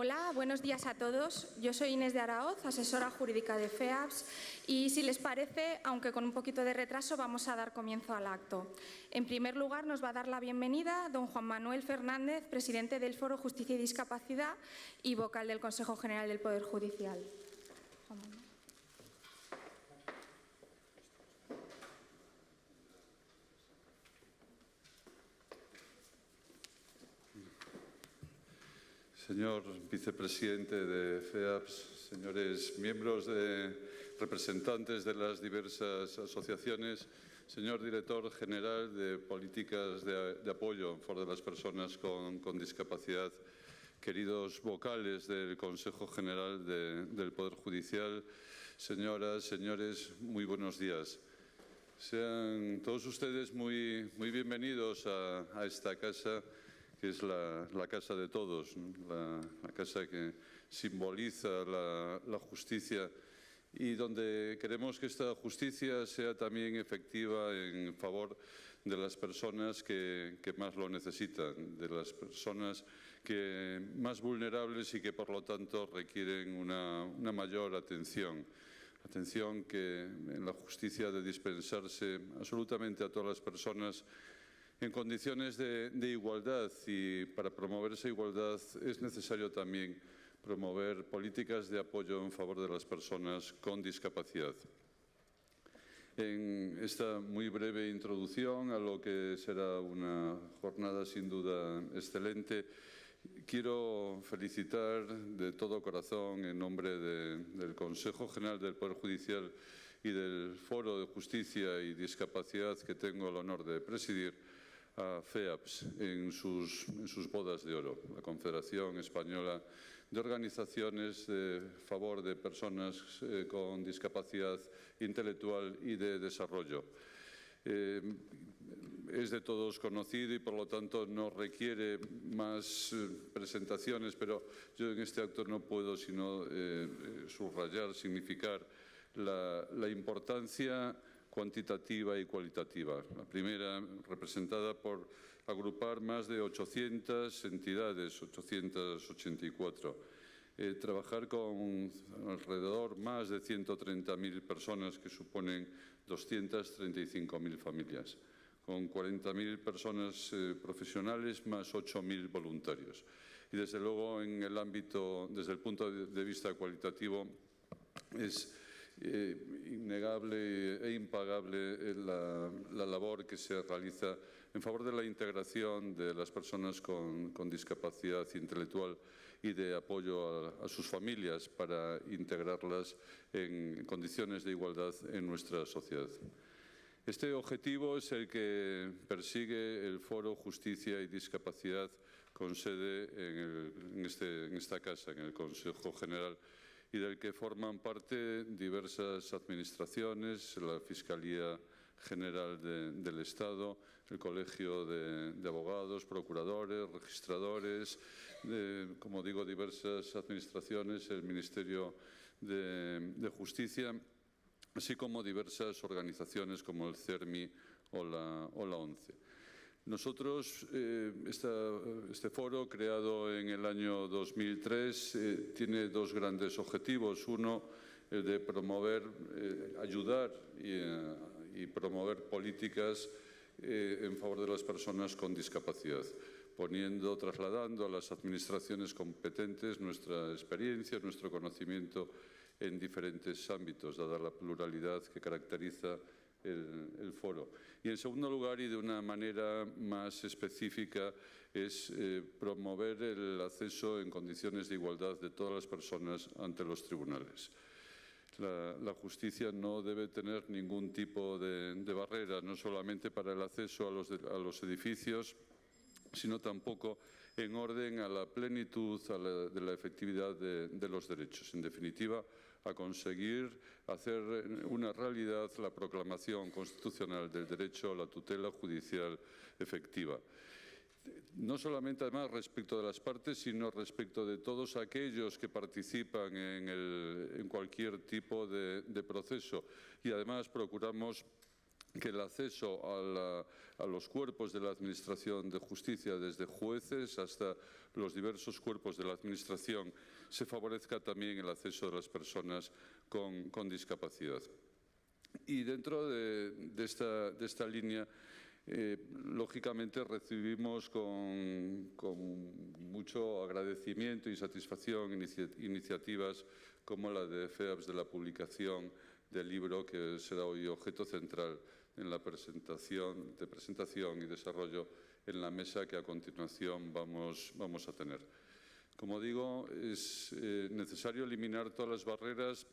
Hola, buenos días a todos. Yo soy Inés de Araoz, asesora jurídica de FEAPS, y si les parece, aunque con un poquito de retraso, vamos a dar comienzo al acto. En primer lugar, nos va a dar la bienvenida don Juan Manuel Fernández, presidente del Foro Justicia y Discapacidad y vocal del Consejo General del Poder Judicial. Juan Manuel. Señor vicepresidente de FEAPS, señores miembros representantes de las diversas asociaciones, señor director general de políticas de apoyo en favor de las personas con discapacidad, queridos vocales del Consejo General del Poder Judicial, señoras, señores, muy buenos días. Sean todos ustedes muy bienvenidos a esta casa, que es la casa de todos, ¿no? la casa que simboliza la justicia y donde queremos que esta justicia sea también efectiva en favor de las personas que más lo necesitan, de las personas más vulnerables y que por lo tanto requieren una mayor atención. Atención que en la justicia ha de dispensarse absolutamente a todas las personas en condiciones de igualdad, y para promover esa igualdad es necesario también promover políticas de apoyo en favor de las personas con discapacidad. En esta muy breve introducción a lo que será una jornada sin duda excelente, quiero felicitar de todo corazón en nombre del Consejo General del Poder Judicial y del Foro de Justicia y Discapacidad que tengo el honor de presidir a FEAPS en sus bodas de oro, la Confederación Española de Organizaciones de Favor de Personas con Discapacidad Intelectual y de Desarrollo. Es de todos conocido y por lo tanto no requiere más presentaciones, pero yo en este acto no puedo sino subrayar, significar la importancia cuantitativa y cualitativa. La primera, representada por agrupar más de 800 entidades, 884. Trabajar con alrededor más de 130.000 personas, que suponen 235.000 familias, con 40.000 personas profesionales más 8.000 voluntarios. Y desde luego en el ámbito, desde el punto de vista cualitativo, es innegable e impagable la labor que se realiza en favor de la integración de las personas con discapacidad intelectual y de apoyo a sus familias para integrarlas en condiciones de igualdad en nuestra sociedad. Este objetivo es el que persigue el Foro Justicia y Discapacidad con sede en esta casa, en el Consejo General, y del que forman parte diversas administraciones, la Fiscalía General del Estado, el Colegio de Abogados, Procuradores, Registradores, como digo, diversas administraciones, el Ministerio de Justicia, así como diversas organizaciones como el CERMI o la ONCE. Nosotros, este foro, creado en el año 2003, tiene dos grandes objetivos. Uno, el de promover, ayudar y promover políticas en favor de las personas con discapacidad, trasladando a las administraciones competentes nuestra experiencia, nuestro conocimiento en diferentes ámbitos, dada la pluralidad que caracteriza el foro. Y en segundo lugar, y de una manera más específica, es promover el acceso en condiciones de igualdad de todas las personas ante los tribunales. La justicia no debe tener ningún tipo de barrera, no solamente para el acceso a los edificios, sino tampoco en orden a la plenitud de la efectividad de los derechos. En definitiva, a conseguir hacer una realidad la proclamación constitucional del derecho a la tutela judicial efectiva. No solamente, además, respecto de las partes, sino respecto de todos aquellos que participan en cualquier tipo de proceso. Y además procuramos que el acceso a los cuerpos de la Administración de Justicia, desde jueces hasta los diversos cuerpos de la Administración, se favorezca también el acceso de las personas con discapacidad. Y dentro de esta línea, lógicamente recibimos con mucho agradecimiento y satisfacción iniciativas como la de FEAPS, de la publicación del libro que será hoy objeto central en la presentación y desarrollo en la mesa que a continuación vamos a tener. Como digo, es necesario eliminar todas las barreras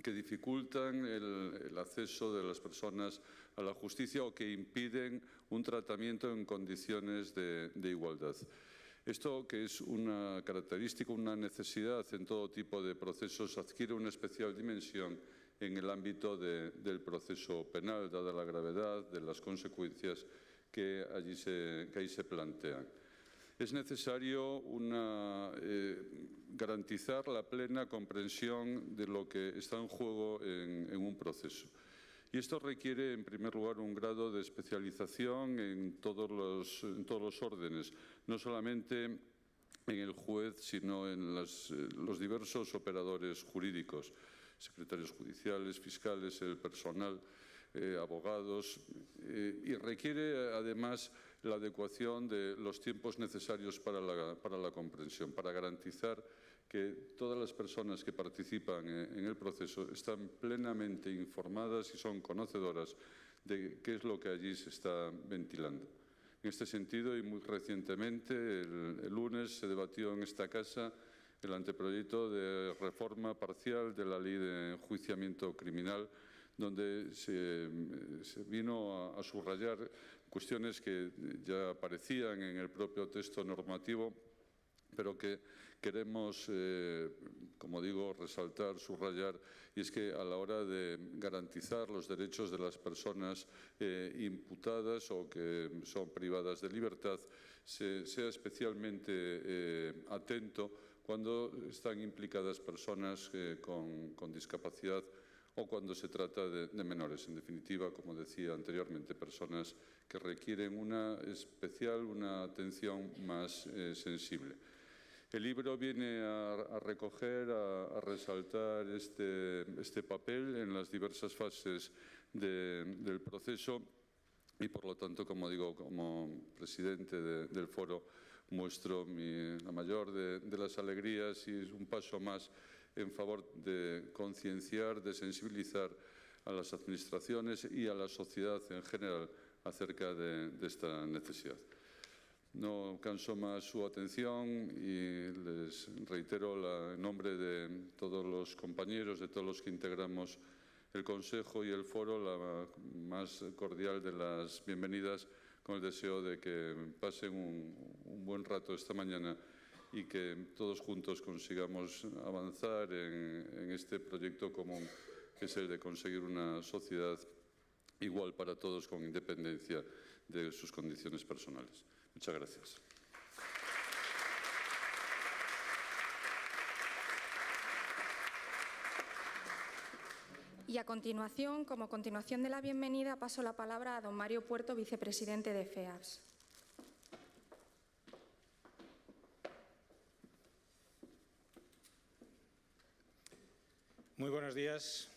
que dificultan el acceso de las personas a la justicia o que impiden un tratamiento en condiciones de igualdad. Esto, que es una característica, una necesidad en todo tipo de procesos, adquiere una especial dimensión en el ámbito del proceso penal, dada la gravedad de las consecuencias que ahí se plantean. Es necesario garantizar la plena comprensión de lo que está en juego en un proceso. Y esto requiere, en primer lugar, un grado de especialización en todos los órdenes, no solamente en el juez, sino en los diversos operadores jurídicos, secretarios judiciales, fiscales, el personal, abogados, y requiere además la adecuación de los tiempos necesarios para la comprensión, para garantizar que todas las personas que participan en el proceso están plenamente informadas y son conocedoras de qué es lo que allí se está ventilando. En este sentido, y muy recientemente, el lunes se debatió en esta casa el anteproyecto de reforma parcial de la Ley de Enjuiciamiento Criminal, donde se vino a subrayar cuestiones que ya aparecían en el propio texto normativo, pero que queremos, como digo, resaltar, subrayar, y es que a la hora de garantizar los derechos de las personas imputadas o que son privadas de libertad, sea especialmente atento cuando están implicadas personas con discapacidad o cuando se trata de menores. En definitiva, como decía anteriormente, personas que requieren una atención más sensible. El libro viene a recoger, a resaltar este papel en las diversas fases del proceso y, por lo tanto, como digo, como presidente del foro, muestro la mayor de las alegrías y es un paso más en favor de concienciar, de sensibilizar a las administraciones y a la sociedad en general acerca de esta necesidad. No canso más su atención y les reitero en nombre de todos los compañeros, de todos los que integramos el Consejo y el Foro, la más cordial de las bienvenidas, con el deseo de que pasen un buen rato esta mañana y que todos juntos consigamos avanzar en este proyecto común, que es el de conseguir una sociedad igual para todos con independencia de sus condiciones personales. Muchas gracias. Y a continuación, como continuación de la bienvenida, paso la palabra a don Mario Puerto, vicepresidente de FEAPS. Muy buenos días.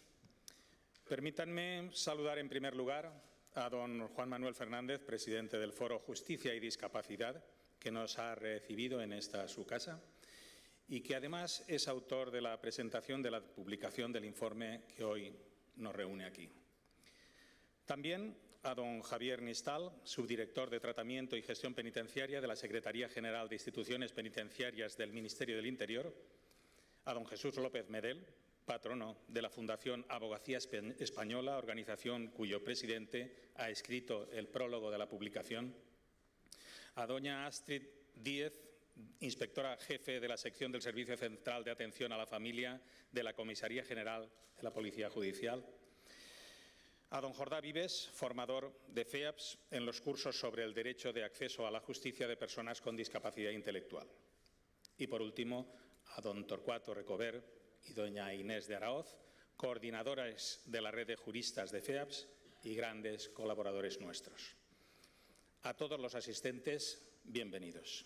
Permítanme saludar en primer lugar a don Juan Manuel Fernández, presidente del Foro Justicia y Discapacidad, que nos ha recibido en esta su casa y que además es autor de la presentación de la publicación del informe que hoy nos reúne aquí. También a don Javier Nistal, subdirector de Tratamiento y Gestión Penitenciaria de la Secretaría General de Instituciones Penitenciarias del Ministerio del Interior, a don Jesús López Medel, patrono de la Fundación Abogacía Española, organización cuyo presidente ha escrito el prólogo de la publicación, a doña Astrid Díez, inspectora jefe de la sección del Servicio Central de Atención a la Familia de la Comisaría General de la Policía Judicial, a don Jordá Vives, formador de FEAPS en los cursos sobre el derecho de acceso a la justicia de personas con discapacidad intelectual. Y, por último, a don Torcuato Recover y doña Inés de Araoz, coordinadoras de la red de juristas de FEAPS y grandes colaboradores nuestros. A todos los asistentes, bienvenidos.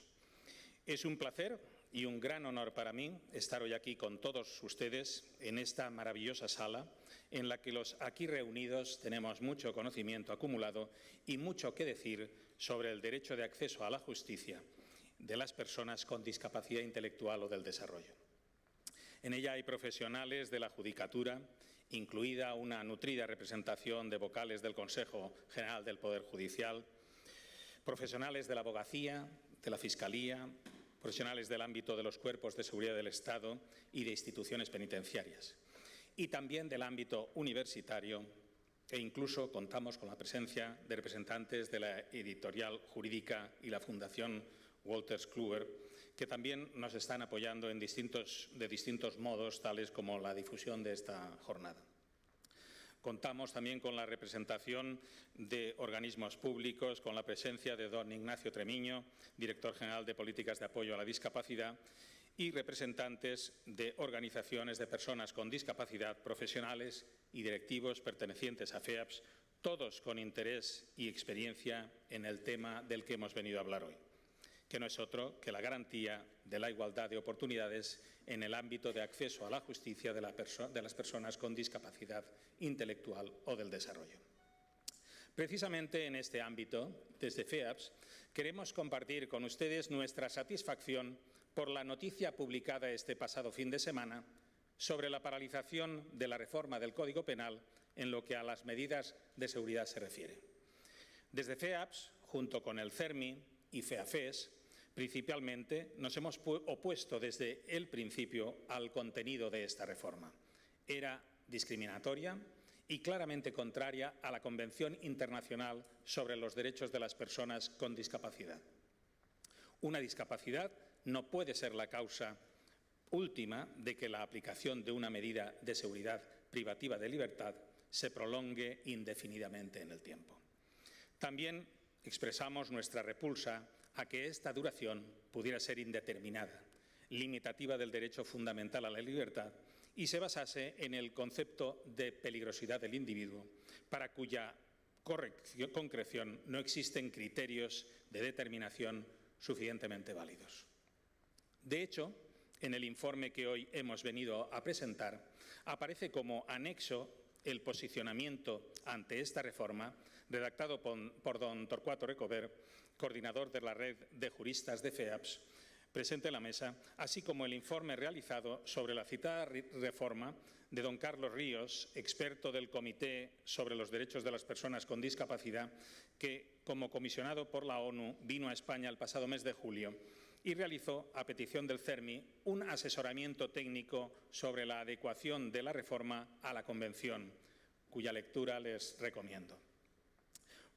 Es un placer y un gran honor para mí estar hoy aquí con todos ustedes en esta maravillosa sala en la que los aquí reunidos tenemos mucho conocimiento acumulado y mucho que decir sobre el derecho de acceso a la justicia de las personas con discapacidad intelectual o del desarrollo. En ella hay profesionales de la judicatura, incluida una nutrida representación de vocales del Consejo General del Poder Judicial, profesionales de la abogacía, de la Fiscalía, profesionales del ámbito de los cuerpos de seguridad del Estado y de instituciones penitenciarias, y también del ámbito universitario, e incluso contamos con la presencia de representantes de la editorial jurídica y la Fundación Wolters Kluwer, que también nos están apoyando de distintos modos, tales como la difusión de esta jornada. Contamos también con la representación de organismos públicos, con la presencia de don Ignacio Tremiño, director general de Políticas de Apoyo a la Discapacidad, y representantes de organizaciones de personas con discapacidad, profesionales y directivos pertenecientes a FEAPS, todos con interés y experiencia en el tema del que hemos venido a hablar hoy, que no es otro que la garantía de la igualdad de oportunidades en el ámbito de acceso a la justicia de las personas con discapacidad intelectual o del desarrollo. Precisamente en este ámbito, desde FEAPS, queremos compartir con ustedes nuestra satisfacción por la noticia publicada este pasado fin de semana sobre la paralización de la reforma del Código Penal en lo que a las medidas de seguridad se refiere. Desde FEAPS, junto con el CERMI y FEAFES, principalmente nos hemos opuesto desde el principio al contenido de esta reforma. Era discriminatoria y claramente contraria a la Convención Internacional sobre los Derechos de las Personas con Discapacidad. Una discapacidad no puede ser la causa última de que la aplicación de una medida de seguridad privativa de libertad se prolongue indefinidamente en el tiempo. También expresamos nuestra repulsa a que esta duración pudiera ser indeterminada, limitativa del derecho fundamental a la libertad y se basase en el concepto de peligrosidad del individuo, para cuya concreción no existen criterios de determinación suficientemente válidos. De hecho, en el informe que hoy hemos venido a presentar, aparece como anexo el posicionamiento ante esta reforma, redactado por don Torcuato Recover, coordinador de la red de juristas de FEAPS, presente en la mesa, así como el informe realizado sobre la citada reforma de don Carlos Ríos, experto del Comité sobre los Derechos de las Personas con Discapacidad, que, como comisionado por la ONU, vino a España el pasado mes de julio y realizó, a petición del CERMI, un asesoramiento técnico sobre la adecuación de la reforma a la Convención, cuya lectura les recomiendo.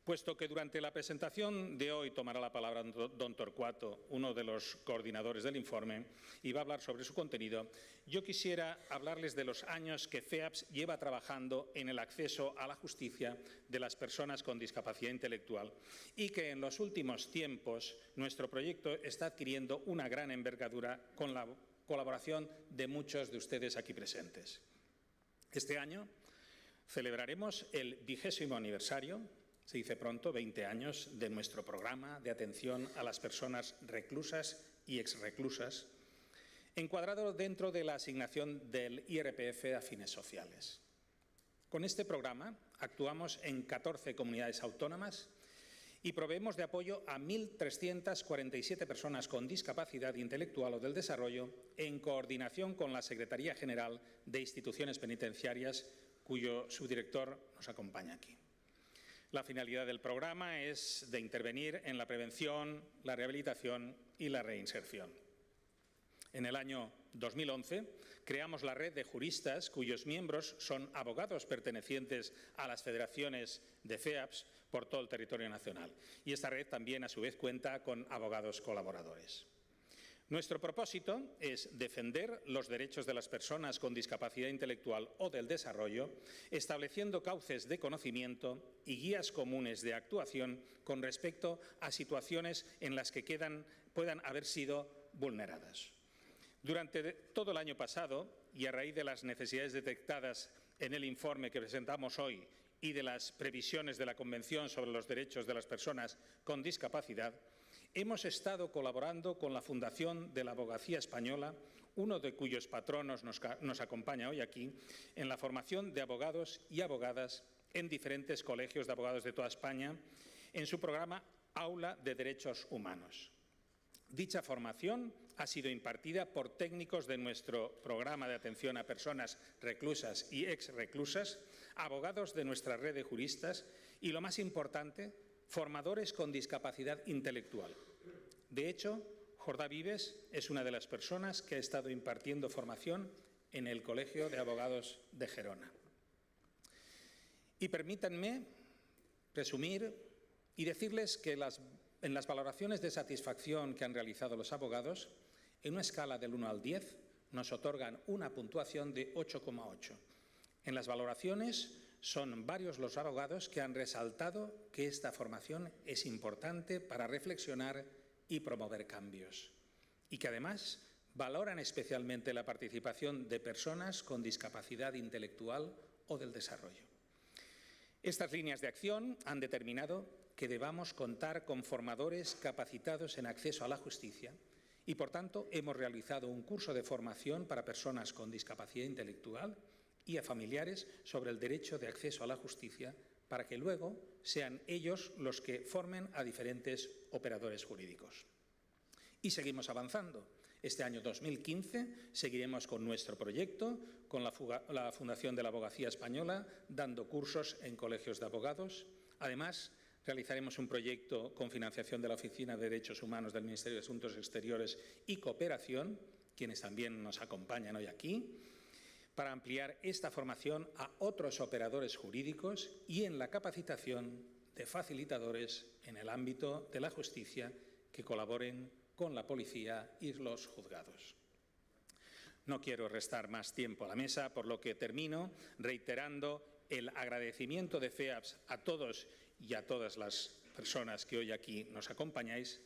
Puesto que durante la presentación de hoy tomará la palabra don Torcuato, uno de los coordinadores del informe, y va a hablar sobre su contenido, yo quisiera hablarles de los años que FEAPS lleva trabajando en el acceso a la justicia de las personas con discapacidad intelectual y que en los últimos tiempos nuestro proyecto está adquiriendo una gran envergadura con la colaboración de muchos de ustedes aquí presentes. Este año celebraremos el 20º aniversario, se dice pronto, 20 años de nuestro programa de atención a las personas reclusas y exreclusas, encuadrado dentro de la asignación del IRPF a fines sociales. Con este programa actuamos en 14 comunidades autónomas y proveemos de apoyo a 1.347 personas con discapacidad intelectual o del desarrollo en coordinación con la Secretaría General de Instituciones Penitenciarias, cuyo subdirector nos acompaña aquí. La finalidad del programa es de intervenir en la prevención, la rehabilitación y la reinserción. En el año 2011 creamos la red de juristas cuyos miembros son abogados pertenecientes a las federaciones de FEAPS por todo el territorio nacional. Y esta red también, a su vez, cuenta con abogados colaboradores. Nuestro propósito es defender los derechos de las personas con discapacidad intelectual o del desarrollo, estableciendo cauces de conocimiento y guías comunes de actuación con respecto a situaciones en las que puedan haber sido vulneradas. Durante todo el año pasado, y a raíz de las necesidades detectadas en el informe que presentamos hoy y de las previsiones de la Convención sobre los Derechos de las Personas con Discapacidad, hemos estado colaborando con la Fundación de la Abogacía Española, uno de cuyos patronos nos acompaña hoy aquí, en la formación de abogados y abogadas en diferentes colegios de abogados de toda España, en su programa Aula de Derechos Humanos. Dicha formación ha sido impartida por técnicos de nuestro programa de atención a personas reclusas y exreclusas, abogados de nuestra red de juristas y, lo más importante, formadores con discapacidad intelectual. De hecho, Jordá Vives es una de las personas que ha estado impartiendo formación en el Colegio de Abogados de Gerona. Y permítanme presumir y decirles que en las valoraciones de satisfacción que han realizado los abogados, en una escala del 1 al 10, nos otorgan una puntuación de 8,8. En las valoraciones son varios los abogados que han resaltado que esta formación es importante para reflexionar y promover cambios, y que además valoran especialmente la participación de personas con discapacidad intelectual o del desarrollo. Estas líneas de acción han determinado que debamos contar con formadores capacitados en acceso a la justicia y, por tanto, hemos realizado un curso de formación para personas con discapacidad intelectual y a familiares sobre el derecho de acceso a la justicia para que luego sean ellos los que formen a diferentes operadores jurídicos. Y seguimos avanzando. Este año 2015 seguiremos con nuestro proyecto, con la Fundación de la Abogacía Española, dando cursos en colegios de abogados. Además, realizaremos un proyecto con financiación de la Oficina de Derechos Humanos del Ministerio de Asuntos Exteriores y Cooperación, quienes también nos acompañan hoy aquí, para ampliar esta formación a otros operadores jurídicos y en la capacitación de facilitadores en el ámbito de la justicia que colaboren con la policía y los juzgados. No quiero restar más tiempo a la mesa, por lo que termino reiterando el agradecimiento de FEAPS a todos y a todas las personas que hoy aquí nos acompañáis,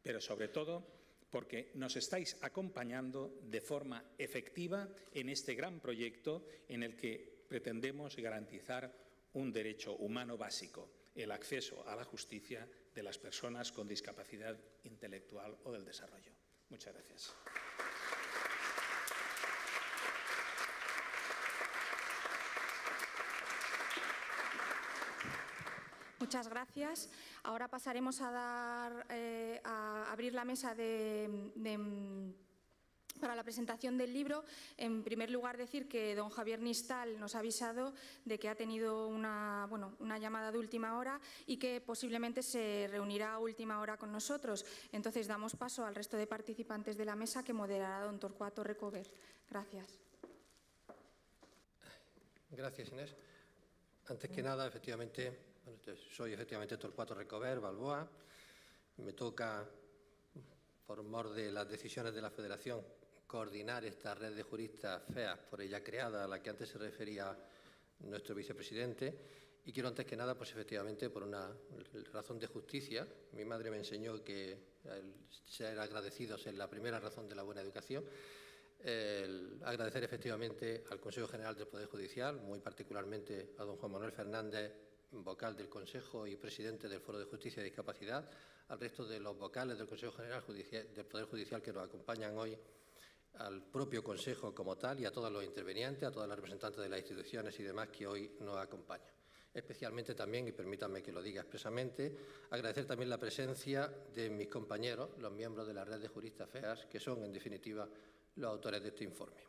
pero sobre todo porque nos estáis acompañando de forma efectiva en este gran proyecto en el que pretendemos garantizar un derecho humano básico, el acceso a la justicia de las personas con discapacidad intelectual o del desarrollo. Muchas gracias. Muchas gracias. Ahora pasaremos a abrir la mesa para la presentación del libro. En primer lugar, decir que don Javier Nistal nos ha avisado de que ha tenido una llamada de última hora y que posiblemente se reunirá a última hora con nosotros. Entonces, damos paso al resto de participantes de la mesa que moderará don Torcuato Recover. Gracias. Gracias, Inés. Antes que nada, soy efectivamente Torcuato Recover, Balboa. Me toca, por mor de las decisiones de la Federación, coordinar esta red de juristas FEAPS, por ella creada, a la que antes se refería nuestro vicepresidente. Y quiero, antes que nada, pues efectivamente, por una razón de justicia, mi madre me enseñó que ser agradecidos es la primera razón de la buena educación. Agradecer efectivamente al Consejo General del Poder Judicial, muy particularmente a don Juan Manuel Fernández, vocal del Consejo y presidente del Foro de Justicia y Discapacidad, al resto de los vocales del Consejo General del Poder Judicial que nos acompañan hoy, al propio Consejo como tal y a todos los intervenientes, a todas las representantes de las instituciones y demás que hoy nos acompañan. Especialmente también, y permítanme que lo diga expresamente, agradecer también la presencia de mis compañeros, los miembros de la red de juristas FEAPS, que son, en definitiva, los autores de este informe.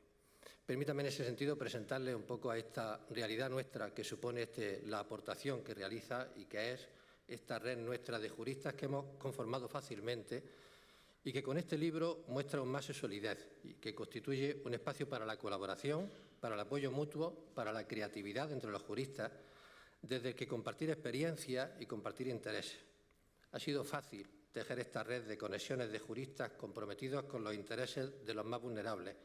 Permítanme en ese sentido presentarles un poco a esta realidad nuestra que supone la aportación que realiza y que es esta red nuestra de juristas que hemos conformado fácilmente y que con este libro muestra aún más su solidez y que constituye un espacio para la colaboración, para el apoyo mutuo, para la creatividad entre los juristas, desde el que compartir experiencias y compartir intereses. Ha sido fácil tejer esta red de conexiones de juristas comprometidos con los intereses de los más vulnerables,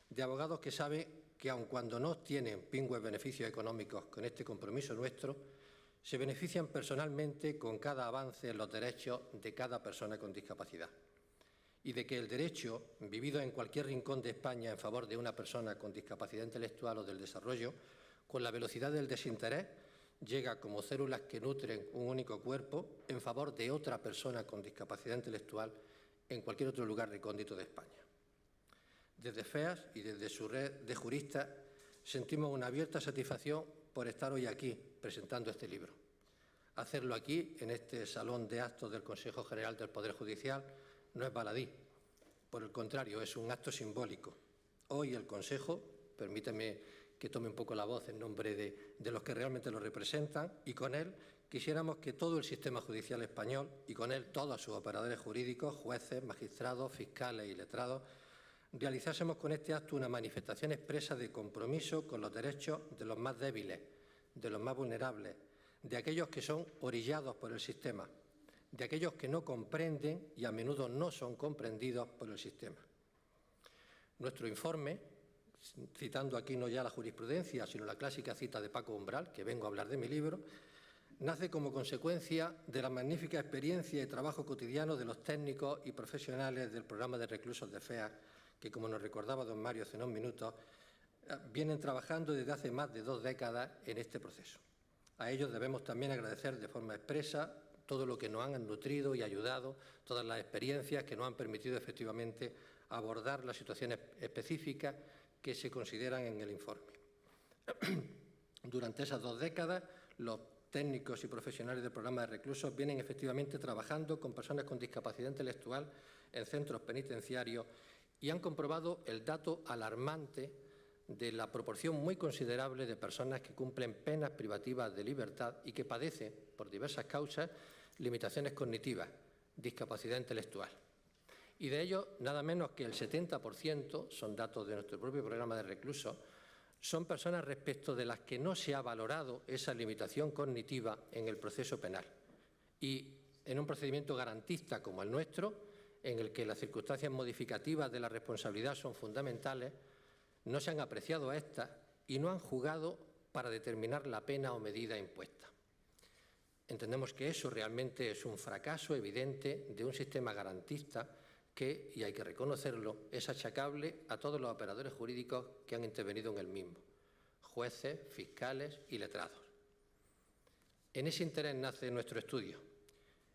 de abogados que saben que aun cuando no obtienen pingües beneficios económicos con este compromiso nuestro, se benefician personalmente con cada avance en los derechos de cada persona con discapacidad. Y de que el derecho, vivido en cualquier rincón de España en favor de una persona con discapacidad intelectual o del desarrollo, con la velocidad del desinterés, llega como células que nutren un único cuerpo en favor de otra persona con discapacidad intelectual en cualquier otro lugar recóndito de España. Desde FEAPS y desde su red de juristas sentimos una abierta satisfacción por estar hoy aquí presentando este libro. Hacerlo aquí, en este salón de actos del Consejo General del Poder Judicial, no es baladí. Por el contrario, es un acto simbólico. Hoy el Consejo, permíteme que tome un poco la voz en nombre de los que realmente lo representan, y con él quisiéramos que todo el sistema judicial español y con él todos sus operadores jurídicos, jueces, magistrados, fiscales y letrados, realizásemos con este acto una manifestación expresa de compromiso con los derechos de los más débiles, de los más vulnerables, de aquellos que son orillados por el sistema, de aquellos que no comprenden y a menudo no son comprendidos por el sistema. Nuestro informe, citando aquí no ya la jurisprudencia, sino la clásica cita de Paco Umbral, que vengo a hablar de mi libro, nace como consecuencia de la magnífica experiencia y trabajo cotidiano de los técnicos y profesionales del programa de reclusos de FEAPS, que, como nos recordaba don Mario hace unos minutos, vienen trabajando desde hace más de 2 décadas en este proceso. A ellos debemos también agradecer de forma expresa todo lo que nos han nutrido y ayudado, todas las experiencias que nos han permitido efectivamente abordar las situaciones específicas que se consideran en el informe. Durante esas 2 décadas, los técnicos y profesionales del programa de reclusos vienen efectivamente trabajando con personas con discapacidad intelectual en centros penitenciarios y han comprobado el dato alarmante de la proporción muy considerable de personas que cumplen penas privativas de libertad y que padecen, por diversas causas, limitaciones cognitivas, discapacidad intelectual. Y de ellos, nada menos que el 70%, son datos de nuestro propio programa de reclusos, son personas respecto de las que no se ha valorado esa limitación cognitiva en el proceso penal. Y en un procedimiento garantista como el nuestro, en el que las circunstancias modificativas de la responsabilidad son fundamentales, no se han apreciado a estas y no han jugado para determinar la pena o medida impuesta. Entendemos que eso realmente es un fracaso evidente de un sistema garantista que, y hay que reconocerlo, es achacable a todos los operadores jurídicos que han intervenido en el mismo, jueces, fiscales y letrados. En ese interés nace nuestro estudio.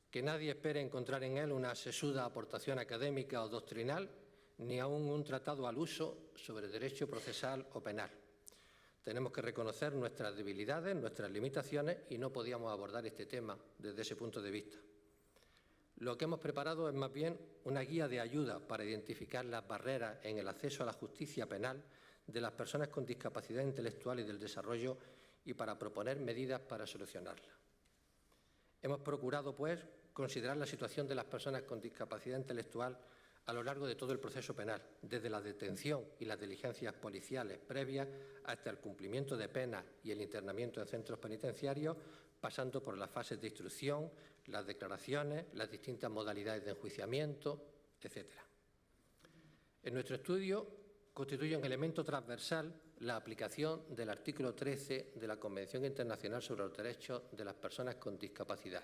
Que nadie espere encontrar en él una sesuda aportación académica o doctrinal, ni aún un tratado al uso sobre derecho procesal o penal. Tenemos que reconocer nuestras debilidades, nuestras limitaciones, y no podíamos abordar este tema desde ese punto de vista. Lo que hemos preparado es más bien una guía de ayuda para identificar las barreras en el acceso a la justicia penal de las personas con discapacidad intelectual y del desarrollo y para proponer medidas para solucionarlas. Hemos procurado, pues, considerar la situación de las personas con discapacidad intelectual a lo largo de todo el proceso penal, desde la detención y las diligencias policiales previas hasta el cumplimiento de penas y el internamiento en centros penitenciarios, pasando por las fases de instrucción, las declaraciones, las distintas modalidades de enjuiciamiento, etc. En nuestro estudio constituye un elemento transversal la aplicación del artículo 13 de la Convención Internacional sobre los Derechos de las Personas con Discapacidad,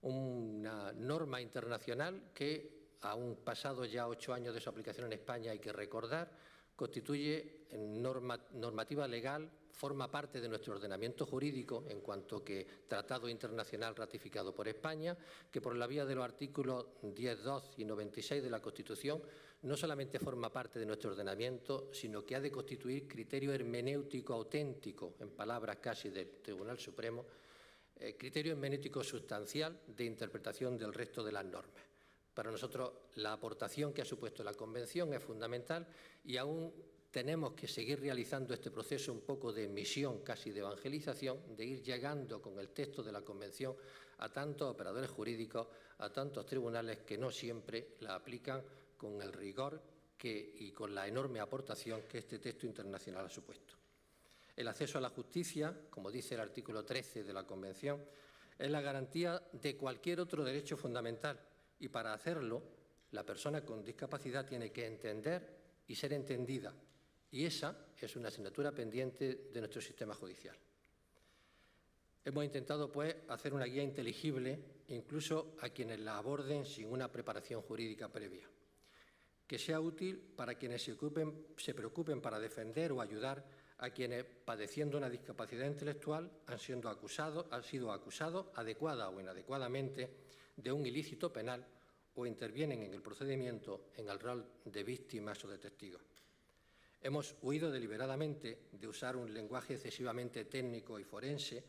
una norma internacional que, aún pasados ya 8 años de su aplicación en España, hay que recordar, constituye normativa legal, forma parte de nuestro ordenamiento jurídico en cuanto que tratado internacional ratificado por España, que por la vía de los artículos 10, 2 y 96 de la Constitución no solamente forma parte de nuestro ordenamiento, sino que ha de constituir criterio hermenéutico auténtico, en palabras casi del Tribunal Supremo, criterio hermenéutico sustancial de interpretación del resto de las normas. Para nosotros, la aportación que ha supuesto la Convención es fundamental y aún tenemos que seguir realizando este proceso un poco de misión, casi de evangelización, de ir llegando con el texto de la Convención a tantos operadores jurídicos, a tantos tribunales que no siempre la aplican con el rigor y con la enorme aportación que este texto internacional ha supuesto. El acceso a la justicia, como dice el artículo 13 de la Convención, es la garantía de cualquier otro derecho fundamental y para hacerlo, la persona con discapacidad tiene que entender y ser entendida. Y esa es una asignatura pendiente de nuestro sistema judicial. Hemos intentado, pues, hacer una guía inteligible incluso a quienes la aborden sin una preparación jurídica previa, que sea útil para quienes se preocupen para defender o ayudar a quienes, padeciendo una discapacidad intelectual, han sido acusados adecuada o inadecuadamente de un ilícito penal o intervienen en el procedimiento en el rol de víctimas o de testigos. Hemos huido deliberadamente de usar un lenguaje excesivamente técnico y forense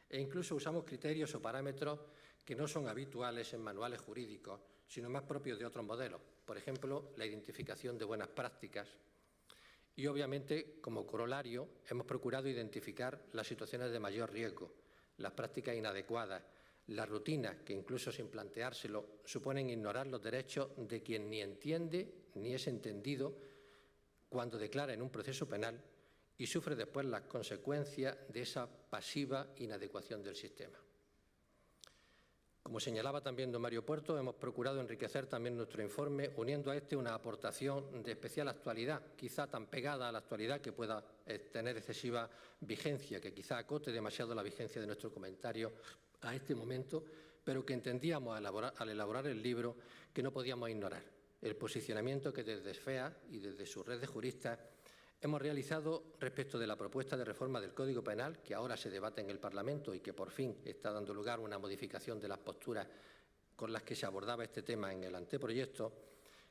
e incluso usamos criterios o parámetros que no son habituales en manuales jurídicos, sino más propios de otros modelos. Por ejemplo, la identificación de buenas prácticas. Y, obviamente, como corolario, hemos procurado identificar las situaciones de mayor riesgo, las prácticas inadecuadas, las rutinas que, incluso sin planteárselo, suponen ignorar los derechos de quien ni entiende ni es entendido cuando declara en un proceso penal y sufre después las consecuencias de esa pasiva inadecuación del sistema. Como señalaba también don Mario Puerto, hemos procurado enriquecer también nuestro informe uniendo a este una aportación de especial actualidad, quizá tan pegada a la actualidad que pueda tener excesiva vigencia, que quizá acote demasiado la vigencia de nuestro comentario a este momento, pero que entendíamos al elaborar el libro que no podíamos ignorar. El posicionamiento que desde SFEA y desde su red de juristas hemos realizado respecto de la propuesta de reforma del Código Penal, que ahora se debate en el Parlamento y que por fin está dando lugar a una modificación de las posturas con las que se abordaba este tema en el anteproyecto,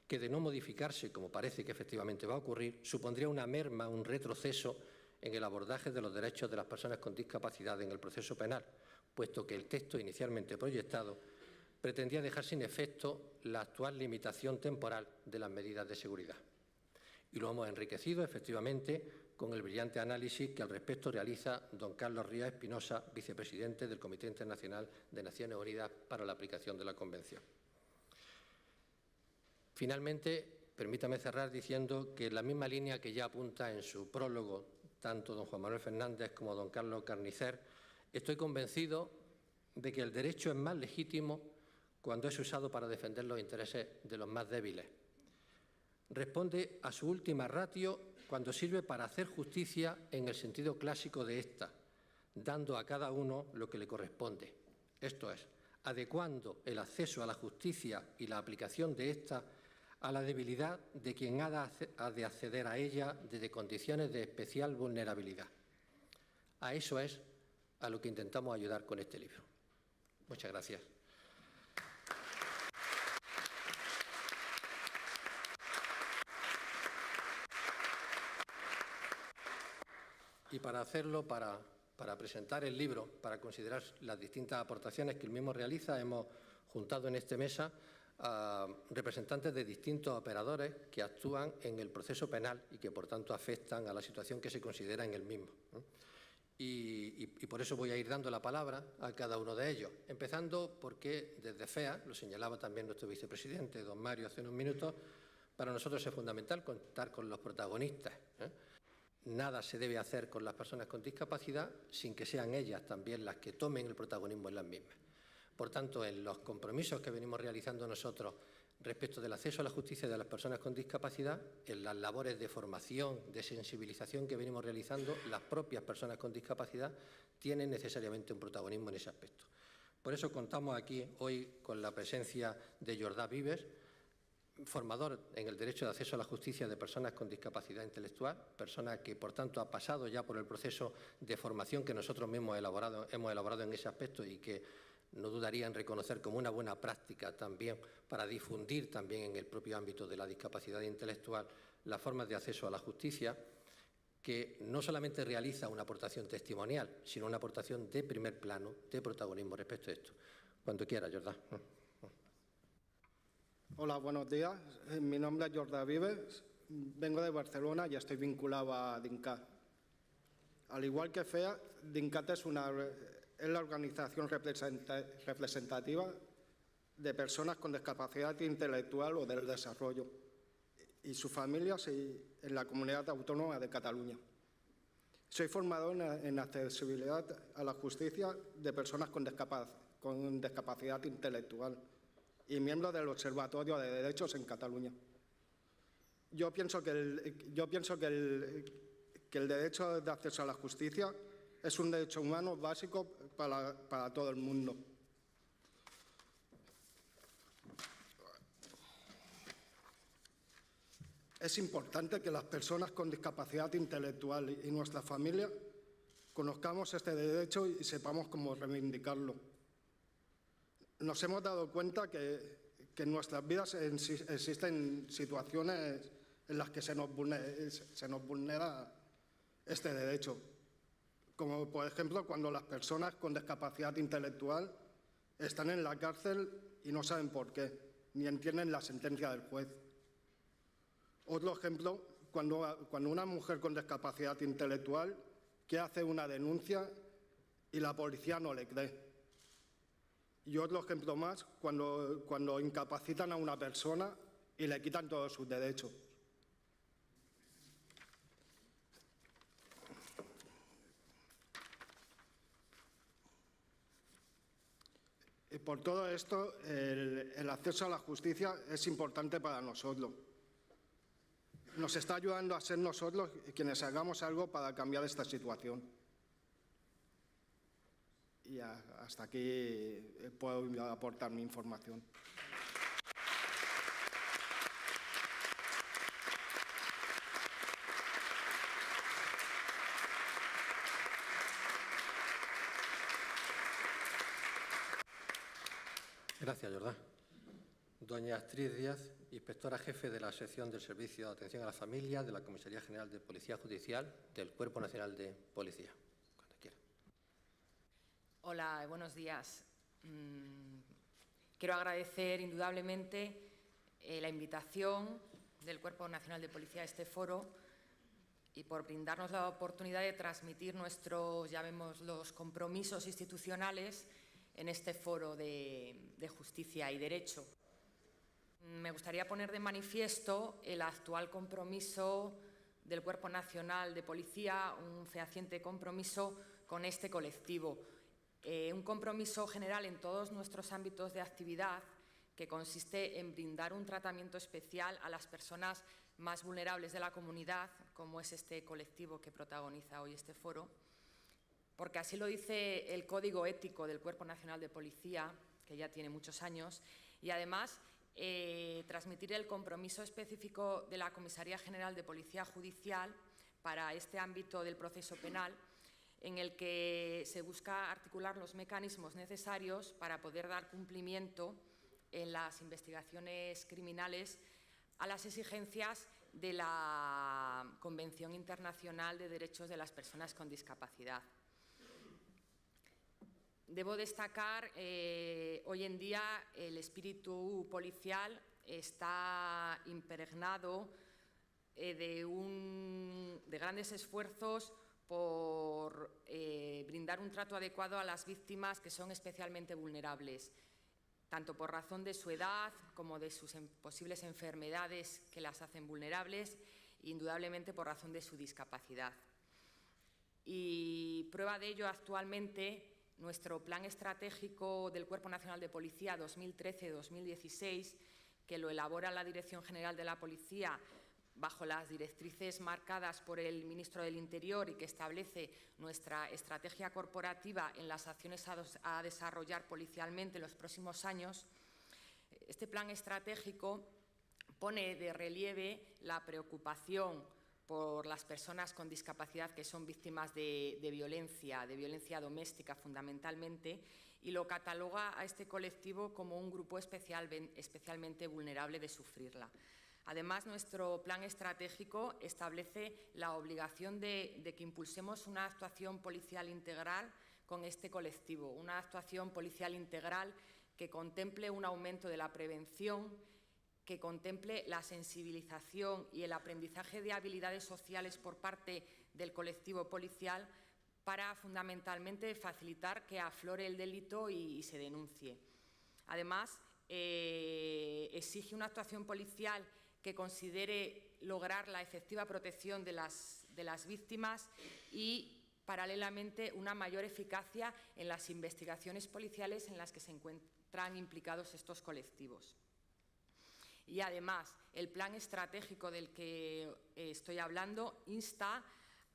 que de no modificarse, como parece que efectivamente va a ocurrir, supondría una merma, un retroceso en el abordaje de los derechos de las personas con discapacidad en el proceso penal, puesto que el texto inicialmente proyectado pretendía dejar sin efecto la actual limitación temporal de las medidas de seguridad. Y lo hemos enriquecido, efectivamente, con el brillante análisis que al respecto realiza don Carlos Rías Espinosa, vicepresidente del Comité Internacional de Naciones Unidas para la aplicación de la Convención. Finalmente, permítame cerrar diciendo que en la misma línea que ya apunta en su prólogo tanto don Juan Manuel Fernández como don Carlos Carnicer, estoy convencido de que el derecho es más legítimo cuando es usado para defender los intereses de los más débiles. Responde a su última ratio cuando sirve para hacer justicia en el sentido clásico de esta, dando a cada uno lo que le corresponde. Esto es, adecuando el acceso a la justicia y la aplicación de esta a la debilidad de quien ha de acceder a ella desde condiciones de especial vulnerabilidad. A eso es a lo que intentamos ayudar con este libro. Muchas gracias. Y para hacerlo, para presentar el libro, para considerar las distintas aportaciones que el mismo realiza, hemos juntado en esta mesa a representantes de distintos operadores que actúan en el proceso penal y que, por tanto, afectan a la situación que se considera en el mismo. Y por eso voy a ir dando la palabra a cada uno de ellos, empezando porque desde FEA, lo señalaba también nuestro vicepresidente, don Mario, hace unos minutos, para nosotros es fundamental contar con los protagonistas. Nada se debe hacer con las personas con discapacidad sin que sean ellas también las que tomen el protagonismo en las mismas. Por tanto, en los compromisos que venimos realizando nosotros respecto del acceso a la justicia de las personas con discapacidad, en las labores de formación, de sensibilización que venimos realizando, las propias personas con discapacidad tienen necesariamente un protagonismo en ese aspecto. Por eso contamos aquí hoy con la presencia de Jordà Vives, formador en el derecho de acceso a la justicia de personas con discapacidad intelectual, persona que, por tanto, ha pasado ya por el proceso de formación que nosotros mismos hemos elaborado en ese aspecto y que no dudaría en reconocer como una buena práctica también para difundir también en el propio ámbito de la discapacidad intelectual las formas de acceso a la justicia, que no solamente realiza una aportación testimonial, sino una aportación de primer plano, de protagonismo respecto a esto. Cuando quiera, Jordà. Hola, buenos días. Mi nombre es Jordà Vives, vengo de Barcelona y estoy vinculado a DINCAT. Al igual que FEA, DINCAT es la organización representativa de personas con discapacidad intelectual o del desarrollo y sus familias en la Comunidad Autónoma de Cataluña. Soy formador en accesibilidad a la justicia de personas con discapacidad intelectual y miembro del Observatorio de Derechos en Cataluña. Yo pienso que el derecho de acceso a la justicia es un derecho humano básico para todo el mundo. Es importante que las personas con discapacidad intelectual y nuestra familia conozcamos este derecho y sepamos cómo reivindicarlo. Nos hemos dado cuenta que en nuestras vidas existen situaciones en las que se nos vulnera este derecho, como por ejemplo cuando las personas con discapacidad intelectual están en la cárcel y no saben por qué, ni entienden la sentencia del juez. Otro ejemplo, cuando una mujer con discapacidad intelectual quiere hacer una denuncia y la policía no le cree. Y otro ejemplo más, cuando incapacitan a una persona y le quitan todos sus derechos. Y por todo esto, el acceso a la justicia es importante para nosotros. Nos está ayudando a ser nosotros quienes hagamos algo para cambiar esta situación. Y hasta aquí puedo aportar mi información. Gracias, Jordán. Doña Astrid Díaz, inspectora jefe de la sección del Servicio de Atención a la Familia de la Comisaría General de Policía Judicial del Cuerpo Nacional de Policía. Cuando quiera. Hola, buenos días. Quiero agradecer indudablemente la invitación del Cuerpo Nacional de Policía a este foro y por brindarnos la oportunidad de transmitir nuestros, llamémoslos, compromisos institucionales en este foro de justicia y derecho. Me gustaría poner de manifiesto el actual compromiso del Cuerpo Nacional de Policía, un fehaciente compromiso con este colectivo. Un compromiso general en todos nuestros ámbitos de actividad que consiste en brindar un tratamiento especial a las personas más vulnerables de la comunidad, como es este colectivo que protagoniza hoy este foro, porque así lo dice el Código Ético del Cuerpo Nacional de Policía, que ya tiene muchos años, y además transmitir el compromiso específico de la Comisaría General de Policía Judicial para este ámbito del proceso penal, en el que se busca articular los mecanismos necesarios para poder dar cumplimiento en las investigaciones criminales a las exigencias de la Convención Internacional de Derechos de las Personas con Discapacidad. Debo destacar, hoy en día el espíritu policial está impregnado de grandes esfuerzos por brindar un trato adecuado a las víctimas que son especialmente vulnerables, tanto por razón de su edad como de sus posibles enfermedades que las hacen vulnerables, e indudablemente por razón de su discapacidad. Y prueba de ello actualmente nuestro Plan Estratégico del Cuerpo Nacional de Policía 2013-2016, que lo elabora la Dirección General de la Policía bajo las directrices marcadas por el Ministro del Interior y que establece nuestra estrategia corporativa en las acciones a desarrollar policialmente en los próximos años. Este plan estratégico pone de relieve la preocupación por las personas con discapacidad que son víctimas de violencia doméstica fundamentalmente, y lo cataloga a este colectivo como un grupo especialmente vulnerable de sufrirla. Además, nuestro plan estratégico establece la obligación de que impulsemos una actuación policial integral con este colectivo, una actuación policial integral que contemple un aumento de la prevención, que contemple la sensibilización y el aprendizaje de habilidades sociales por parte del colectivo policial para fundamentalmente facilitar que aflore el delito y se denuncie. Además, exige una actuación policial que considere lograr la efectiva protección de las víctimas y, paralelamente, una mayor eficacia en las investigaciones policiales en las que se encuentran implicados estos colectivos. Y además, el plan estratégico del que estoy hablando insta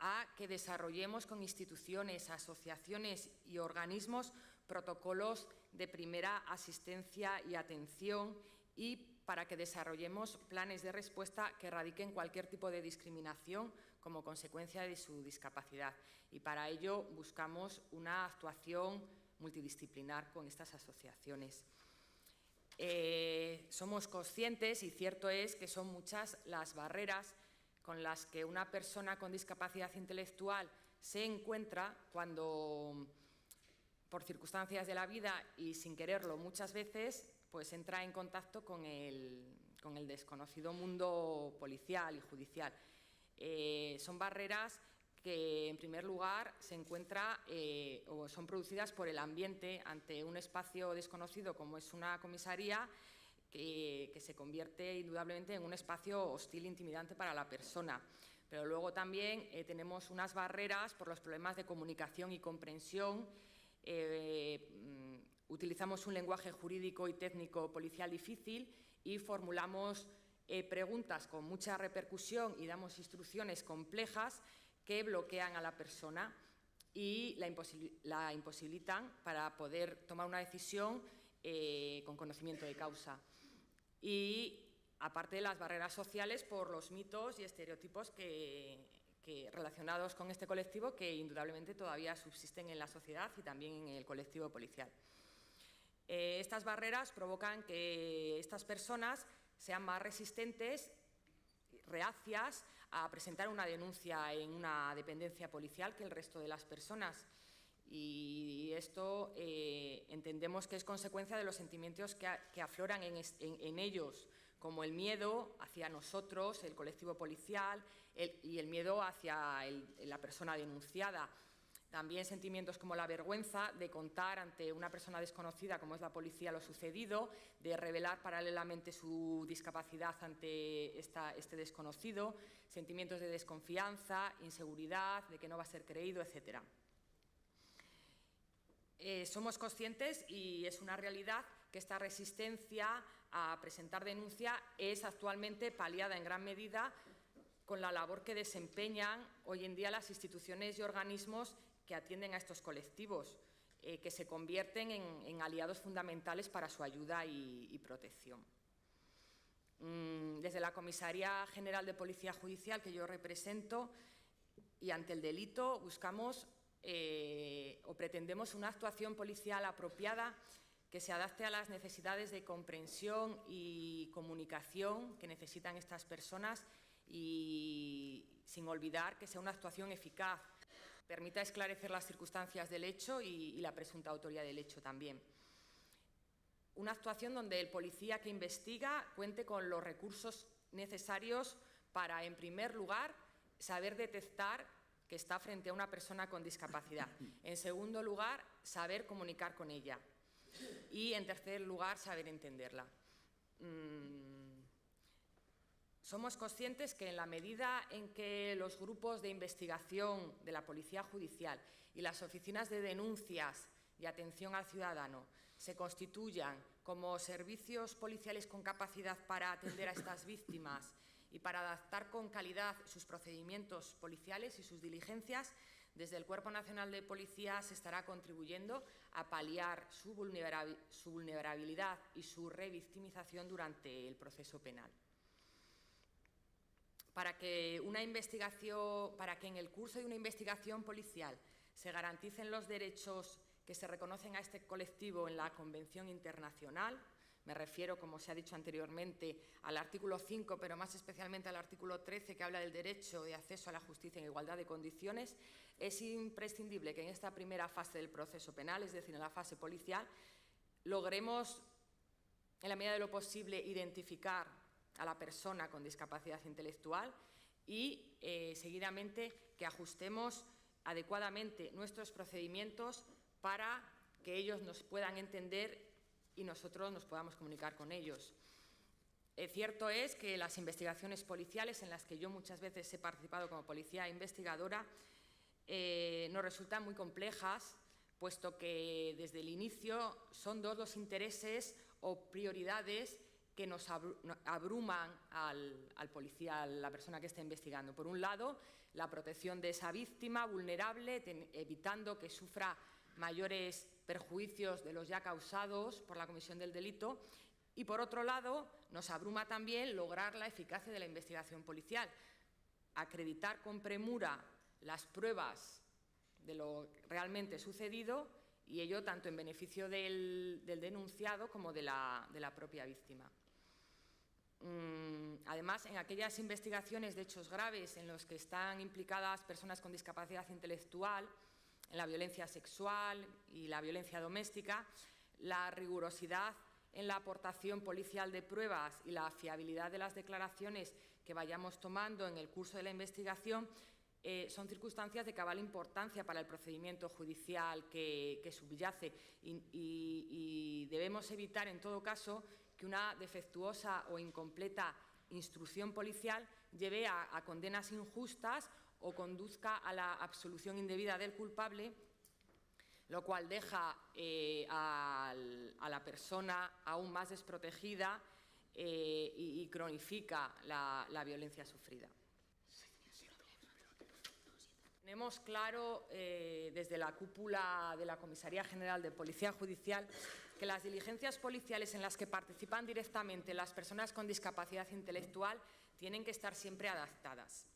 a que desarrollemos con instituciones, asociaciones y organismos protocolos de primera asistencia y atención y para que desarrollemos planes de respuesta que erradiquen cualquier tipo de discriminación como consecuencia de su discapacidad. Y para ello buscamos una actuación multidisciplinar con estas asociaciones. Somos conscientes, y cierto es, que son muchas las barreras con las que una persona con discapacidad intelectual se encuentra cuando, por circunstancias de la vida y sin quererlo muchas veces, pues entra en contacto con el desconocido mundo policial y judicial. Son barreras que, en primer lugar, se encuentran o son producidas por el ambiente ante un espacio desconocido como es una comisaría, que se convierte indudablemente en un espacio hostil e intimidante para la persona. Pero luego también tenemos unas barreras por los problemas de comunicación y comprensión. Utilizamos un lenguaje jurídico y técnico policial difícil y formulamos preguntas con mucha repercusión y damos instrucciones complejas que bloquean a la persona y la imposibilitan para poder tomar una decisión con conocimiento de causa. Y aparte de las barreras sociales por los mitos y estereotipos relacionados con este colectivo que indudablemente todavía subsisten en la sociedad y también en el colectivo policial. Estas barreras provocan que estas personas sean más resistentes, reacias a presentar una denuncia en una dependencia policial que el resto de las personas. Y esto entendemos que es consecuencia de los sentimientos que afloran en ellos, como el miedo hacia nosotros, el colectivo policial, y el miedo hacia la persona denunciada. También sentimientos como la vergüenza de contar ante una persona desconocida, como es la policía, lo sucedido, de revelar paralelamente su discapacidad ante este desconocido, sentimientos de desconfianza, inseguridad, de que no va a ser creído, etc. Somos conscientes, y es una realidad, que esta resistencia a presentar denuncia es actualmente paliada en gran medida con la labor que desempeñan hoy en día las instituciones y organismos que atienden a estos colectivos, que se convierten en aliados fundamentales para su ayuda y protección. Desde la Comisaría General de Policía Judicial, que yo represento, y ante el delito buscamos o pretendemos una actuación policial apropiada que se adapte a las necesidades de comprensión y comunicación que necesitan estas personas, y sin olvidar que sea una actuación eficaz, permita esclarecer las circunstancias del hecho y la presunta autoría del hecho también. Una actuación donde el policía que investiga cuente con los recursos necesarios para, en primer lugar, saber detectar que está frente a una persona con discapacidad. En segundo lugar, saber comunicar con ella. Y, en tercer lugar, saber entenderla. Somos conscientes que en la medida en que los grupos de investigación de la Policía Judicial y las oficinas de denuncias y atención al ciudadano se constituyan como servicios policiales con capacidad para atender a estas víctimas y para adaptar con calidad sus procedimientos policiales y sus diligencias, desde el Cuerpo Nacional de Policía se estará contribuyendo a paliar su vulnerabilidad y su revictimización durante el proceso penal. Para que en el curso de una investigación policial se garanticen los derechos que se reconocen a este colectivo en la Convención Internacional, me refiero, como se ha dicho anteriormente, al artículo 5, pero más especialmente al artículo 13, que habla del derecho de acceso a la justicia en igualdad de condiciones, es imprescindible que en esta primera fase del proceso penal, es decir, en la fase policial, logremos, en la medida de lo posible, identificar a la persona con discapacidad intelectual y, seguidamente, que ajustemos adecuadamente nuestros procedimientos para que ellos nos puedan entender y nosotros nos podamos comunicar con ellos. Cierto es que las investigaciones policiales, en las que yo muchas veces he participado como policía investigadora, nos resultan muy complejas, puesto que desde el inicio son dos los intereses o prioridades que nos abruman al policía, a la persona que está investigando. Por un lado, la protección de esa víctima vulnerable, evitando que sufra mayores perjuicios de los ya causados por la comisión del delito, Y, por otro lado, nos abruma también lograr la eficacia de la investigación policial, acreditar con premura las pruebas de lo realmente sucedido, y ello tanto en beneficio del denunciado como de la propia víctima. Además, en aquellas investigaciones de hechos graves en los que están implicadas personas con discapacidad intelectual, en la violencia sexual y la violencia doméstica, la rigurosidad en la aportación policial de pruebas y la fiabilidad de las declaraciones que vayamos tomando en el curso de la investigación son circunstancias de cabal importancia para el procedimiento judicial que subyace, y debemos evitar, en todo caso, que una defectuosa o incompleta instrucción policial lleve a condenas injustas o conduzca a la absolución indebida del culpable, lo cual deja a la persona aún más desprotegida y cronifica la violencia sufrida. Tenemos claro desde la cúpula de la Comisaría General de Policía Judicial que las diligencias policiales en las que participan directamente las personas con discapacidad intelectual tienen que estar siempre adaptadas.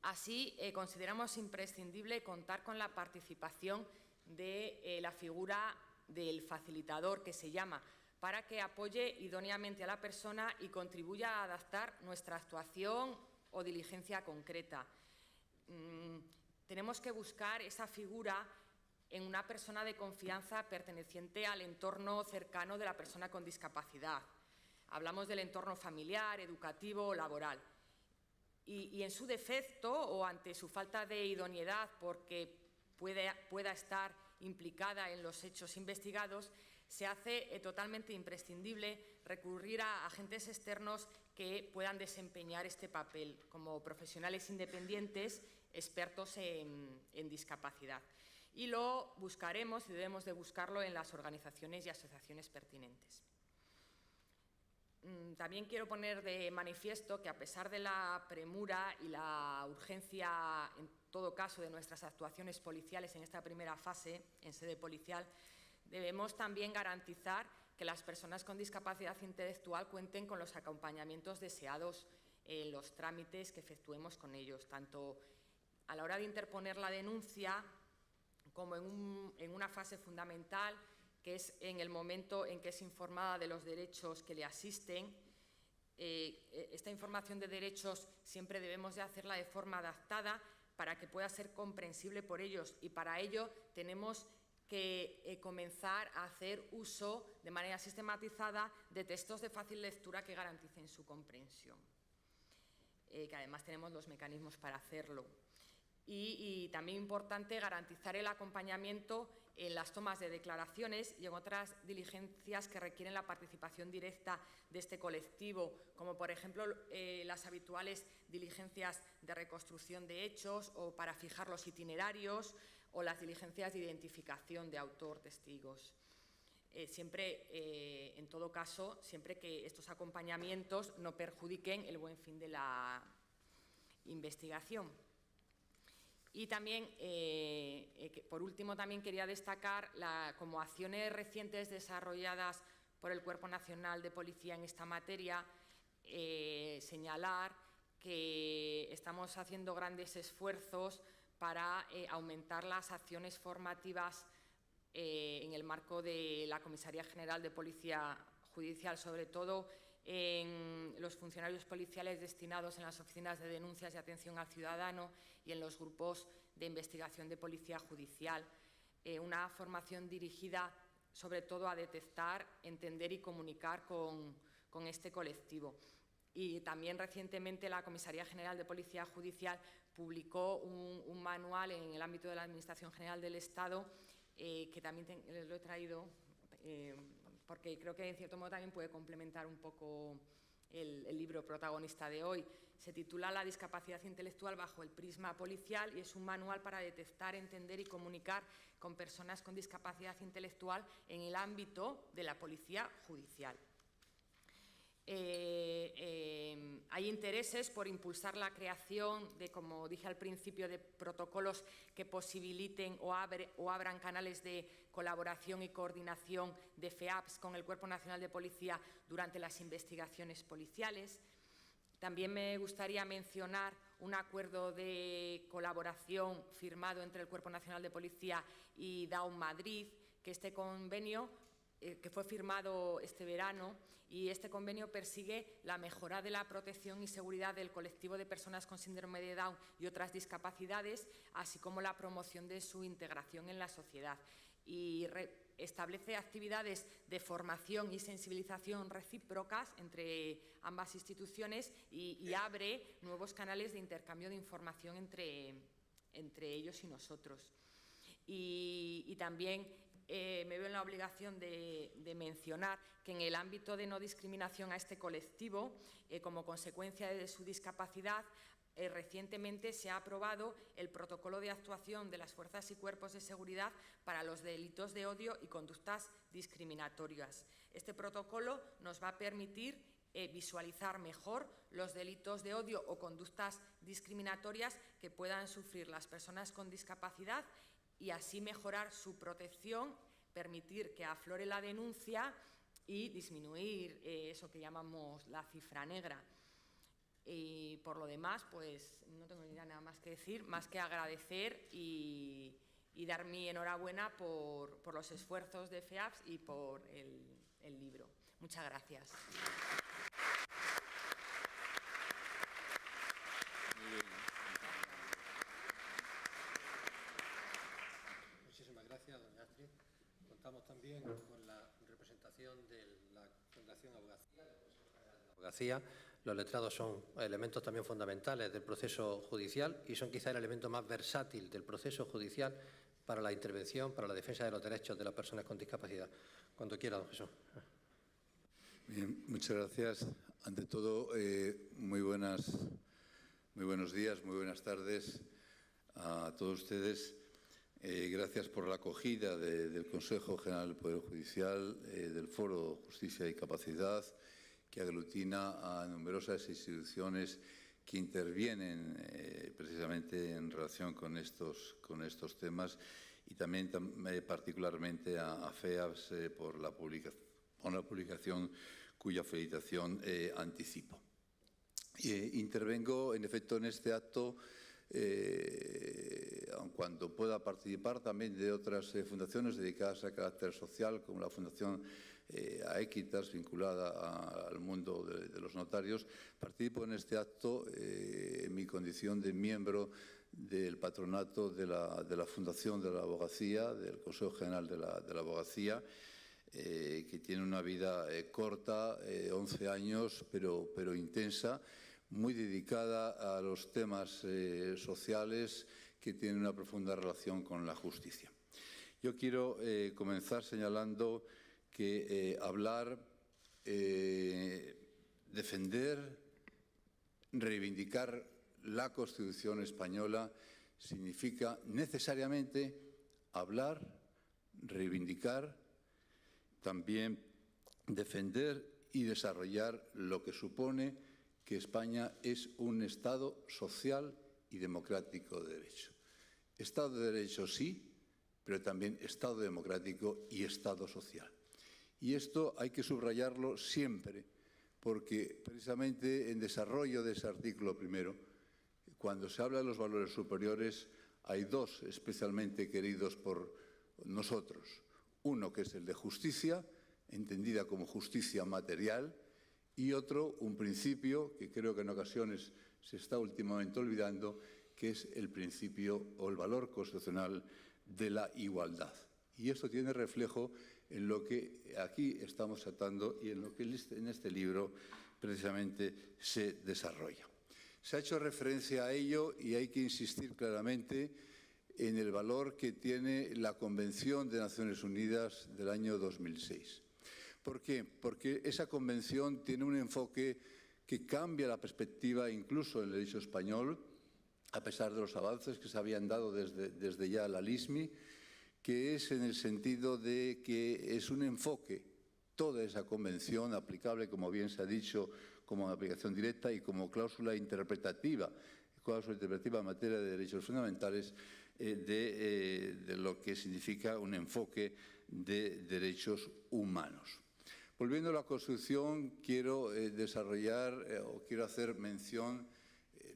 Así, consideramos imprescindible contar con la participación de la figura del facilitador, que se llama, para que apoye idóneamente a la persona y contribuya a adaptar nuestra actuación o diligencia concreta. Tenemos que buscar esa figura en una persona de confianza perteneciente al entorno cercano de la persona con discapacidad. Hablamos del entorno familiar, educativo o laboral. Y en su defecto o ante su falta de idoneidad porque pueda estar implicada en los hechos investigados, se hace totalmente imprescindible recurrir a agentes externos que puedan desempeñar este papel como profesionales independientes expertos en discapacidad. Y lo buscaremos y debemos de buscarlo en las organizaciones y asociaciones pertinentes. También quiero poner de manifiesto que, a pesar de la premura y la urgencia, en todo caso, de nuestras actuaciones policiales en esta primera fase, en sede policial, debemos también garantizar que las personas con discapacidad intelectual cuenten con los acompañamientos deseados en los trámites que efectuemos con ellos, tanto a la hora de interponer la denuncia como en una fase fundamental, que es en el momento en que es informada de los derechos que le asisten. Esta información de derechos siempre debemos de hacerla de forma adaptada para que pueda ser comprensible por ellos, y para ello tenemos que comenzar a hacer uso de manera sistematizada de textos de fácil lectura que garanticen su comprensión, que además tenemos los mecanismos para hacerlo. Y también importante garantizar el acompañamiento en las tomas de declaraciones y en otras diligencias que requieren la participación directa de este colectivo, como por ejemplo las habituales diligencias de reconstrucción de hechos o para fijar los itinerarios, o las diligencias de identificación de autor, testigos. En todo caso, siempre que estos acompañamientos no perjudiquen el buen fin de la investigación. Y también, por último, también quería destacar como acciones recientes desarrolladas por el Cuerpo Nacional de Policía en esta materia, señalar que estamos haciendo grandes esfuerzos para aumentar las acciones formativas en el marco de la Comisaría General de Policía Judicial, sobre todo en los funcionarios policiales destinados en las oficinas de denuncias y atención al ciudadano y en los grupos de investigación de policía judicial. Una formación dirigida sobre todo a detectar, entender y comunicar con este colectivo. Y también recientemente la Comisaría General de Policía Judicial publicó un manual en el ámbito de la Administración General del Estado, que también lo he traído porque creo que en cierto modo también puede complementar un poco el libro protagonista de hoy. Se titula La discapacidad intelectual bajo el prisma policial y es un manual para detectar, entender y comunicar con personas con discapacidad intelectual en el ámbito de la policía judicial. hay intereses por impulsar la creación de, como dije al principio, de protocolos que posibiliten o abran canales de colaboración y coordinación de FEAPS con el Cuerpo Nacional de Policía durante las investigaciones policiales. También me gustaría mencionar un acuerdo de colaboración firmado entre el Cuerpo Nacional de Policía y Daum Madrid, que este convenio que fue firmado este verano, y este convenio persigue la mejora de la protección y seguridad del colectivo de personas con síndrome de Down y otras discapacidades, así como la promoción de su integración en la sociedad. Y establece actividades de formación y sensibilización recíprocas entre ambas instituciones y abre nuevos canales de intercambio de información entre ellos y nosotros. Y también me veo en la obligación de mencionar que en el ámbito de no discriminación a este colectivo, como consecuencia de su discapacidad, recientemente se ha aprobado el protocolo de actuación de las fuerzas y cuerpos de seguridad para los delitos de odio y conductas discriminatorias. Este protocolo nos va a permitir visualizar mejor los delitos de odio o conductas discriminatorias que puedan sufrir las personas con discapacidad y así mejorar su protección, permitir que aflore la denuncia y disminuir eso que llamamos la cifra negra. Y por lo demás, pues no tengo ni nada más que decir, más que agradecer y dar mi enhorabuena por los esfuerzos de FEAPS y por el libro. Muchas gracias. Muchísimas gracias, doña Astrid. Contamos también con la representación de la Fundación Abogacía. Los letrados son elementos también fundamentales del proceso judicial y son quizá el elemento más versátil del proceso judicial para la intervención, para la defensa de los derechos de las personas con discapacidad. Cuando quiera, don Jesús. Bien, muchas gracias. Ante todo, muy buenos días, muy buenas tardes a todos ustedes. Gracias por la acogida del Consejo General del Poder Judicial, del Foro Justicia y Capacidad, que aglutina a numerosas instituciones que intervienen precisamente en relación con estos temas y también particularmente a FEAPS por la publicación cuya felicitación anticipo. Intervengo, en efecto, en este acto, aun cuando pueda participar también de otras fundaciones dedicadas a carácter social, como la Fundación Aequitas, vinculada al mundo de los notarios. Participo en este acto en mi condición de miembro del patronato de la Fundación de la Abogacía, del Consejo General de la Abogacía, que tiene una vida corta, 11 años, pero intensa, muy dedicada a los temas sociales que tienen una profunda relación con la justicia. Yo quiero comenzar señalando que hablar, defender, reivindicar la Constitución española significa necesariamente hablar, reivindicar, también defender y desarrollar lo que supone que España es un Estado social y democrático de derecho. Estado de derecho sí, pero también Estado democrático y Estado social. Y esto hay que subrayarlo siempre, porque precisamente en desarrollo de ese artículo primero, cuando se habla de los valores superiores, hay dos especialmente queridos por nosotros. Uno que es el de justicia, entendida como justicia material, y otro, un principio que creo que en ocasiones se está últimamente olvidando, que es el principio o el valor constitucional de la igualdad. Y esto tiene reflejo en lo que aquí estamos tratando y en lo que en este libro precisamente se desarrolla. Se ha hecho referencia a ello y hay que insistir claramente en el valor que tiene la Convención de Naciones Unidas del año 2006. ¿Por qué? Porque esa convención tiene un enfoque que cambia la perspectiva incluso en el derecho español, a pesar de los avances que se habían dado desde ya la LISMI, que es en el sentido de que es un enfoque toda esa convención aplicable, como bien se ha dicho, como aplicación directa y como cláusula interpretativa en materia de derechos fundamentales de lo que significa un enfoque de derechos humanos. Volviendo a la Constitución, quiero desarrollar o quiero hacer mención,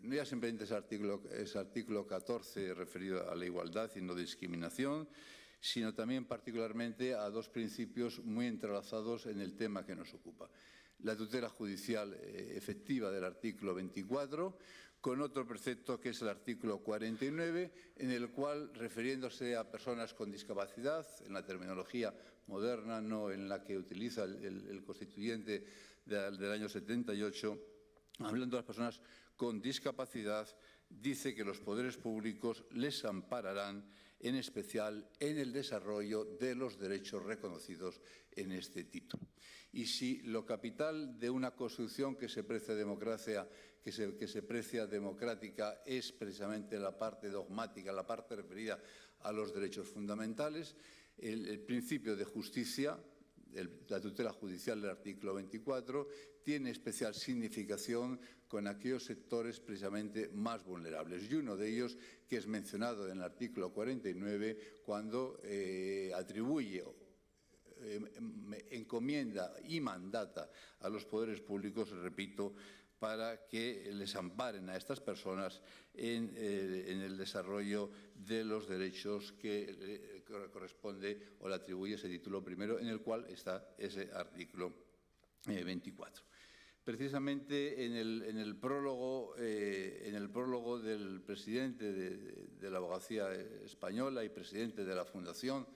no ya simplemente ese artículo 14 referido a la igualdad y no discriminación, sino también particularmente a dos principios muy entrelazados en el tema que nos ocupa. La tutela judicial efectiva del artículo 24, con otro precepto que es el artículo 49, en el cual, refiriéndose a personas con discapacidad, en la terminología moderna, no en la que utiliza el constituyente del año 78, hablando de las personas con discapacidad, dice que los poderes públicos les ampararán, en especial en el desarrollo de los derechos reconocidos en este título. Y si lo capital de una Constitución que se precia democracia, que se precia democrática, es precisamente la parte dogmática, la parte referida a los derechos fundamentales, el principio de justicia, la tutela judicial del artículo 24, tiene especial significación con aquellos sectores precisamente más vulnerables. Y uno de ellos, que es mencionado en el artículo 49, cuando atribuye, encomienda y mandata a los poderes públicos, repito, para que les amparen a estas personas en el desarrollo de los derechos que corresponde o le atribuye ese título primero, en el cual está ese artículo 24. Precisamente en el prólogo del presidente de la Abogacía Española y presidente de la Fundación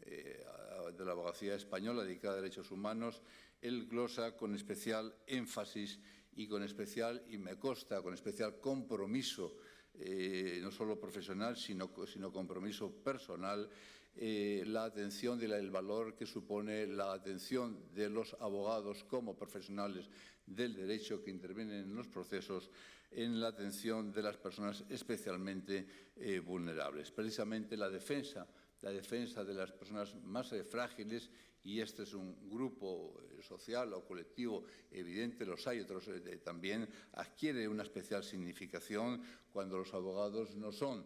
de la Abogacía Española dedicada a derechos humanos, él glosa con especial énfasis y con especial, y me consta, con especial compromiso, no solo profesional, sino compromiso personal, la atención el valor que supone la atención de los abogados como profesionales del derecho que intervienen en los procesos en la atención de las personas especialmente vulnerables. Precisamente la defensa de las personas más frágiles, y este es un grupo social o colectivo evidente, los hay otros también, adquiere una especial significación cuando los abogados no son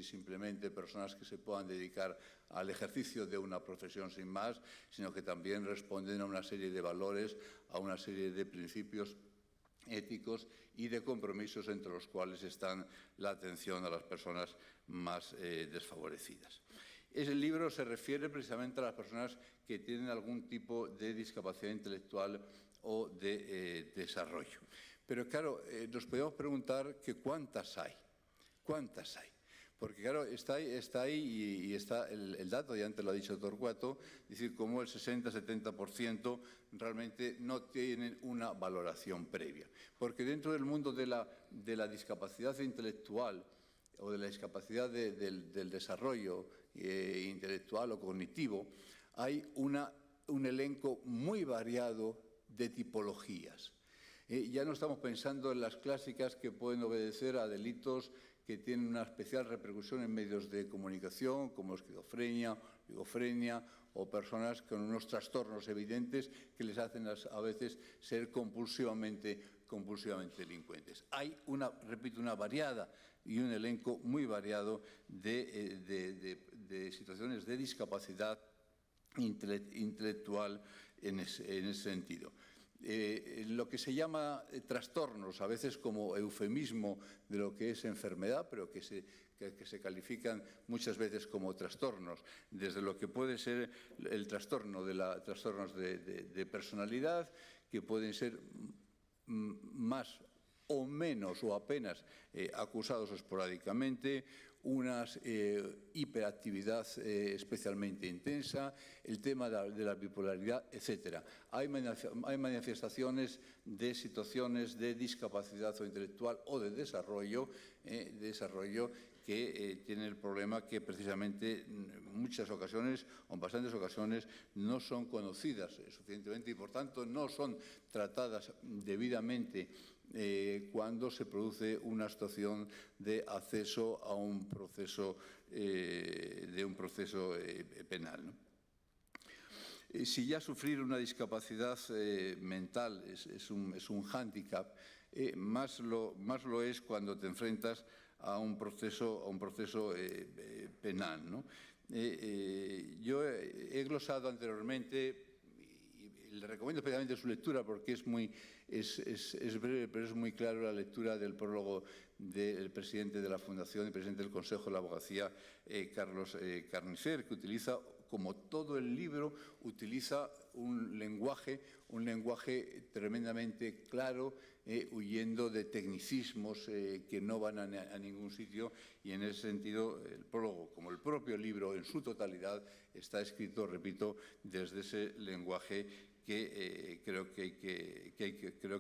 simplemente personas que se puedan dedicar al ejercicio de una profesión sin más, sino que también responden a una serie de valores, a una serie de principios éticos y de compromisos entre los cuales están la atención a las personas más desfavorecidas. Ese libro se refiere precisamente a las personas que tienen algún tipo de discapacidad intelectual o de desarrollo. Pero claro, nos podemos preguntar que ¿cuántas hay? ¿Cuántas hay? Porque claro, está ahí y está el dato, y antes lo ha dicho Torcuato, es decir, como el 60-70% realmente no tienen una valoración previa. Porque dentro del mundo de la discapacidad intelectual o de la discapacidad del desarrollo intelectual o cognitivo, hay un elenco muy variado de tipologías. Ya no estamos pensando en las clásicas que pueden obedecer a delitos que tienen una especial repercusión en medios de comunicación, como esquizofrenia, bigofrenia, o personas con unos trastornos evidentes que les hacen a veces ser compulsivamente delincuentes. Hay una variada y un elenco muy variado de situaciones de discapacidad intelectual en ese sentido. Lo que se llama trastornos, a veces como eufemismo de lo que es enfermedad, pero que se califican muchas veces como trastornos, desde lo que puede ser el trastornos de personalidad, que pueden ser más o menos o apenas acusados esporádicamente, una hiperactividad especialmente intensa, el tema de la bipolaridad, etc. Hay manifestaciones de situaciones de discapacidad o intelectual o de desarrollo que tienen el problema que precisamente en muchas ocasiones o en bastantes ocasiones no son conocidas suficientemente y por tanto no son tratadas debidamente cuando se produce una situación de acceso a un proceso penal, ¿no? Si ya sufrir una discapacidad mental es un hándicap, más lo es cuando te enfrentas a un proceso penal, ¿no? Yo he glosado anteriormente, y le recomiendo especialmente su lectura porque es breve, pero es muy claro, la lectura del prólogo del presidente de la Fundación y presidente del Consejo de la Abogacía, Carlos Carnicer, que utiliza, como todo el libro, utiliza un lenguaje tremendamente claro, huyendo de tecnicismos que no van a ningún sitio, y en ese sentido el prólogo, como el propio libro en su totalidad, está escrito, repito, desde ese lenguaje que creo que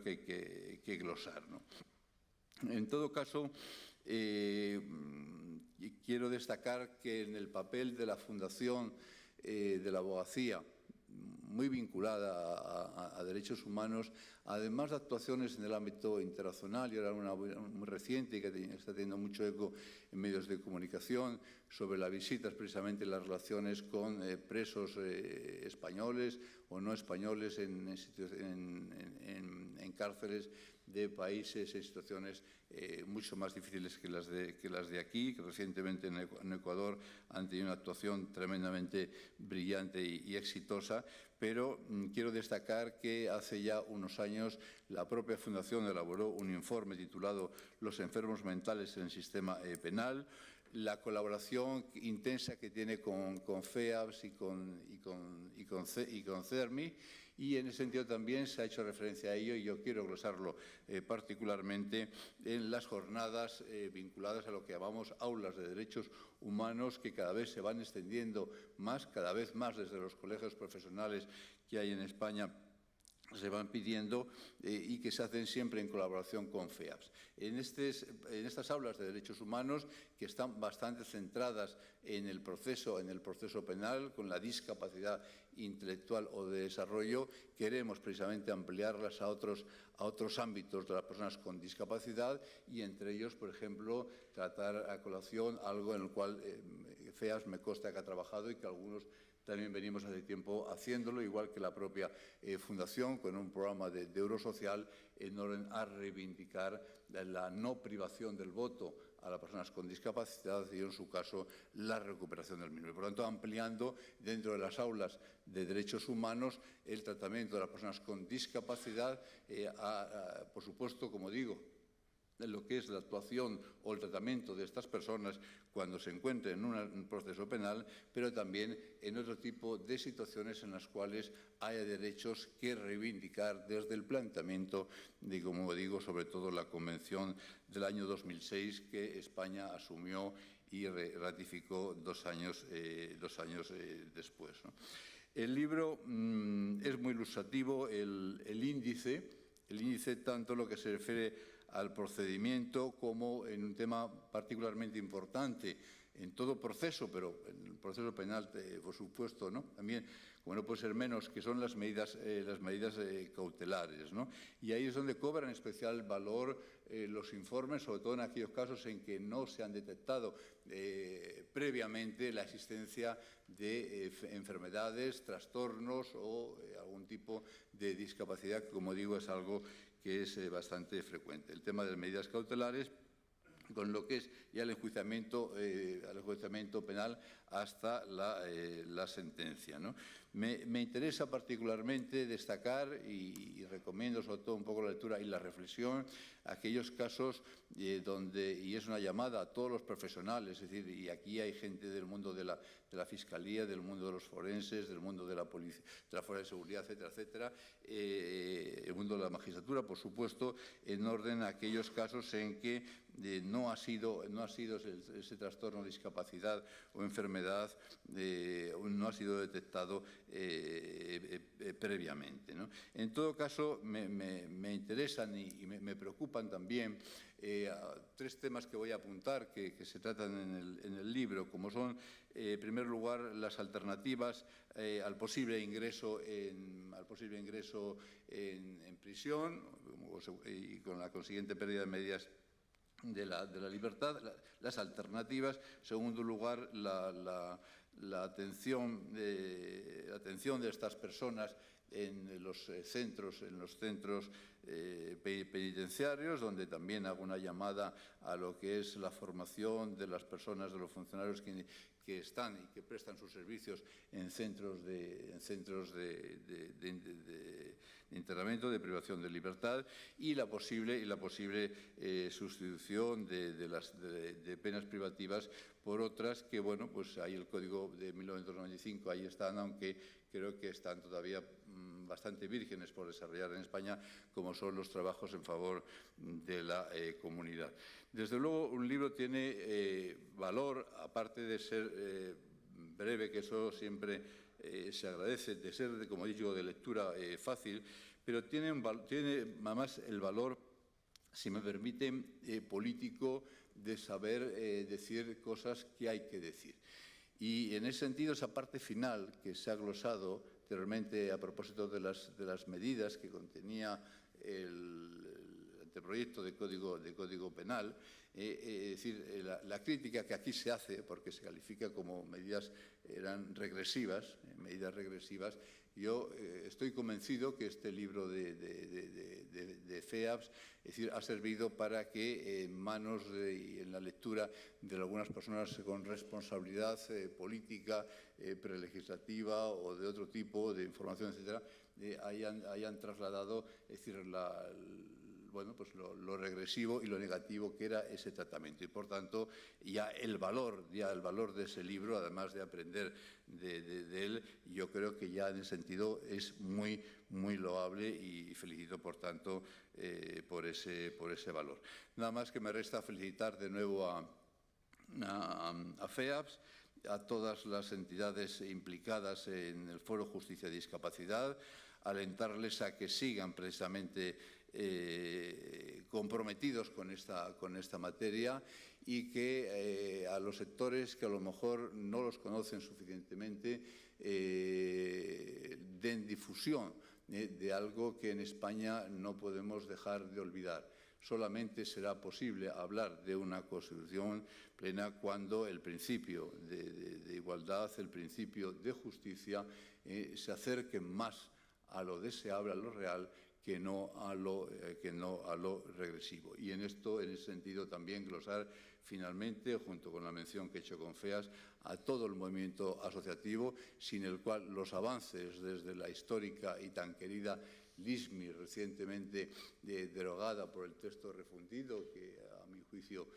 hay que glosar, ¿no? En todo caso, quiero destacar que en el papel de la Fundación de la Abogacía, muy vinculada a derechos humanos, además de actuaciones en el ámbito internacional, y ahora una muy reciente que está teniendo mucho eco en medios de comunicación, sobre las visitas, precisamente las relaciones con presos españoles o no españoles en cárceles de países en situaciones mucho más difíciles que las de aquí, que recientemente en Ecuador han tenido una actuación tremendamente brillante y exitosa. Pero quiero destacar que hace ya unos años la propia Fundación elaboró un informe titulado «Los enfermos mentales en el sistema penal», la colaboración intensa que tiene con FEAPS y con CERMI, y en ese sentido también se ha hecho referencia a ello, y yo quiero glosarlo particularmente en las jornadas vinculadas a lo que llamamos aulas de derechos humanos, que cada vez se van extendiendo cada vez más desde los colegios profesionales que hay en España, se van pidiendo, y que se hacen siempre en colaboración con FEAPS. En estas aulas de derechos humanos, que están bastante centradas en el proceso penal, con la discapacidad intelectual o de desarrollo, queremos precisamente ampliarlas a otros ámbitos de las personas con discapacidad, y entre ellos, por ejemplo, tratar a colación algo en el cual FEAPS me consta que ha trabajado y que algunos también venimos hace tiempo haciéndolo, igual que la propia Fundación, con un programa de Eurosocial en orden a reivindicar la no privación del voto a las personas con discapacidad y, en su caso, la recuperación del mismo. Por lo tanto, ampliando dentro de las aulas de derechos humanos el tratamiento de las personas con discapacidad, por supuesto, como digo, en lo que es la actuación o el tratamiento de estas personas cuando se encuentren en un proceso penal, pero también en otro tipo de situaciones en las cuales haya derechos que reivindicar desde el planteamiento de, como digo, sobre todo la Convención del año 2006 que España asumió y ratificó 2 años después, ¿no? El libro es muy ilustrativo, el índice, tanto lo que se refiere al procedimiento como en un tema particularmente importante en todo proceso, pero en el proceso penal, por supuesto, ¿no? También, como no puede ser menos, que son las medidas cautelares, ¿no? Y ahí es donde cobran especial valor los informes, sobre todo en aquellos casos en que no se han detectado previamente la existencia de enfermedades, trastornos o algún tipo de discapacidad, que, como digo, es algo que es bastante frecuente. El tema de las medidas cautelares, con lo que es ya el enjuiciamiento penal hasta la sentencia, ¿no? Me interesa particularmente destacar, y recomiendo sobre todo un poco la lectura y la reflexión, aquellos casos donde, y es una llamada a todos los profesionales, es decir, y aquí hay gente del mundo de la Fiscalía, del mundo de los forenses, del mundo de la policía, de la Fuerza de Seguridad, etcétera, etcétera, el mundo de la magistratura, por supuesto, en orden a aquellos casos en que no ha sido ese trastorno, discapacidad o enfermedad, no ha sido detectado previamente, ¿no? En todo caso, me interesan y me preocupan también 3 temas que voy a apuntar que se tratan en el libro, como son, en primer lugar, las alternativas al posible ingreso en prisión y con la consiguiente pérdida de medidas de la libertad, las alternativas. En segundo lugar, la atención de estas personas en los centros penitenciarios, donde también hago una llamada a lo que es la formación de las personas, de los funcionarios que están y que prestan sus servicios en centros de internamiento, de privación de libertad, y la posible sustitución de penas privativas por otras que, bueno, pues hay el Código de 1995, ahí están, aunque creo que están todavía bastante vírgenes por desarrollar en España, como son los trabajos en favor de la comunidad. Desde luego, un libro tiene valor, aparte de ser breve, que eso siempre se agradece, de ser, como digo, de lectura fácil, pero tiene además el valor, si me permiten, político, de saber decir cosas que hay que decir. Y en ese sentido, esa parte final que se ha glosado anteriormente a propósito de las medidas que contenía el anteproyecto de Código Penal, es decir, la crítica que aquí se hace, porque se califica como medidas regresivas, yo estoy convencido que este libro de FEAPS, es decir, ha servido para que en manos y en la lectura de algunas personas con responsabilidad política, prelegislativa o de otro tipo de información, etcétera, hayan trasladado, es decir, lo regresivo y lo negativo que era ese tratamiento. Y, por tanto, ya el valor de ese libro, además de aprender de él, yo creo que ya en ese sentido es muy, muy loable, y felicito, por tanto, por ese valor. Nada más que me resta felicitar de nuevo a FEAPS, a todas las entidades implicadas en el Foro Justicia y Discapacidad, alentarles a que sigan precisamente comprometidos con esta materia, y que a los sectores que a lo mejor no los conocen suficientemente den difusión de algo que en España no podemos dejar de olvidar. Solamente será posible hablar de una Constitución plena cuando el principio de igualdad, el principio de justicia se acerquen más a lo deseable, a lo real, que no a lo regresivo. Y en ese sentido, también glosar finalmente, junto con la mención que he hecho con FEAS, a todo el movimiento asociativo, sin el cual los avances desde la histórica y tan querida LISMI, recientemente derogada por el texto refundido, que a mi juicio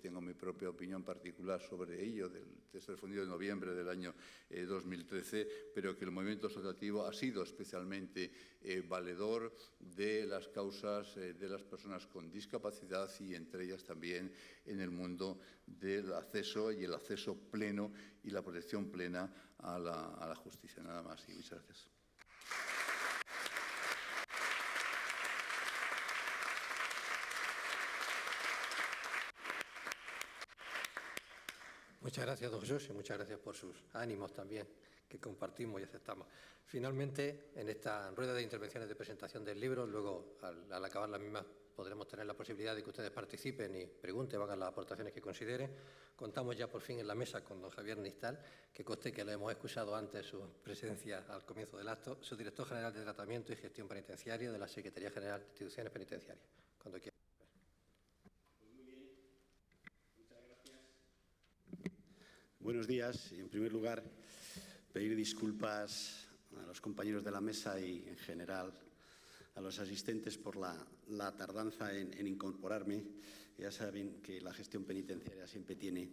tengo mi propia opinión particular sobre ello, del texto refundido de noviembre del año 2013, pero que el movimiento asociativo ha sido especialmente valedor de las causas de las personas con discapacidad, y entre ellas también en el mundo del acceso y el acceso pleno y la protección plena a la justicia. Nada más, y muchas gracias. Muchas gracias, don Jesús, y muchas gracias por sus ánimos también, que compartimos y aceptamos. Finalmente, en esta rueda de intervenciones de presentación del libro, luego, al acabar la misma, podremos tener la posibilidad de que ustedes participen y pregunten, hagan las aportaciones que consideren. Contamos ya por fin en la mesa con don Javier Nistal, que conste que lo hemos excusado antes su presencia al comienzo del acto, subdirector general de Tratamiento y Gestión Penitenciaria de la Secretaría General de Instituciones Penitenciarias. Cuando quiera. Buenos días. En primer lugar, pedir disculpas a los compañeros de la mesa y, en general, a los asistentes por la tardanza en incorporarme. Ya saben que la gestión penitenciaria siempre tiene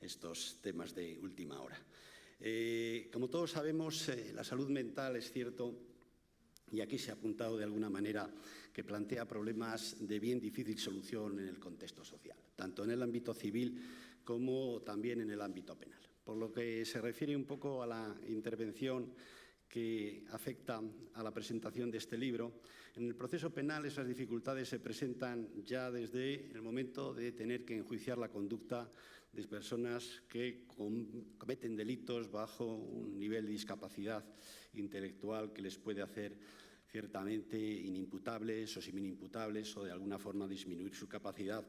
estos temas de última hora. Como todos sabemos, la salud mental, es cierto, y aquí se ha apuntado de alguna manera, que plantea problemas de bien difícil solución en el contexto social, tanto en el ámbito civil como también en el ámbito penal. Por lo que se refiere un poco a la intervención que afecta a la presentación de este libro, en el proceso penal esas dificultades se presentan ya desde el momento de tener que enjuiciar la conducta de personas que cometen delitos bajo un nivel de discapacidad intelectual que les puede hacer ciertamente inimputables o semi-inimputables, o de alguna forma disminuir su capacidad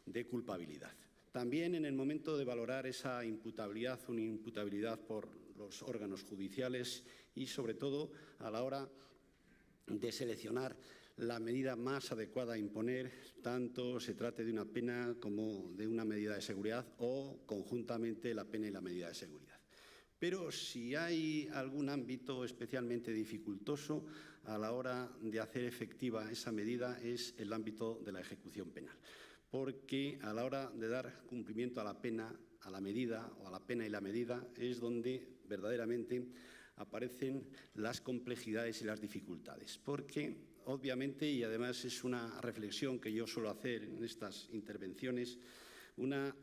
de culpabilidad. También en el momento de valorar esa imputabilidad o inimputabilidad por los órganos judiciales y, sobre todo, a la hora de seleccionar la medida más adecuada a imponer, tanto se trate de una pena como de una medida de seguridad o, conjuntamente, la pena y la medida de seguridad. Pero si hay algún ámbito especialmente dificultoso a la hora de hacer efectiva esa medida es el ámbito de la ejecución penal, porque a la hora de dar cumplimiento a la pena, a la medida o a la pena y la medida es donde verdaderamente aparecen las complejidades y las dificultades, porque obviamente, y además es una reflexión que yo suelo hacer en estas intervenciones, una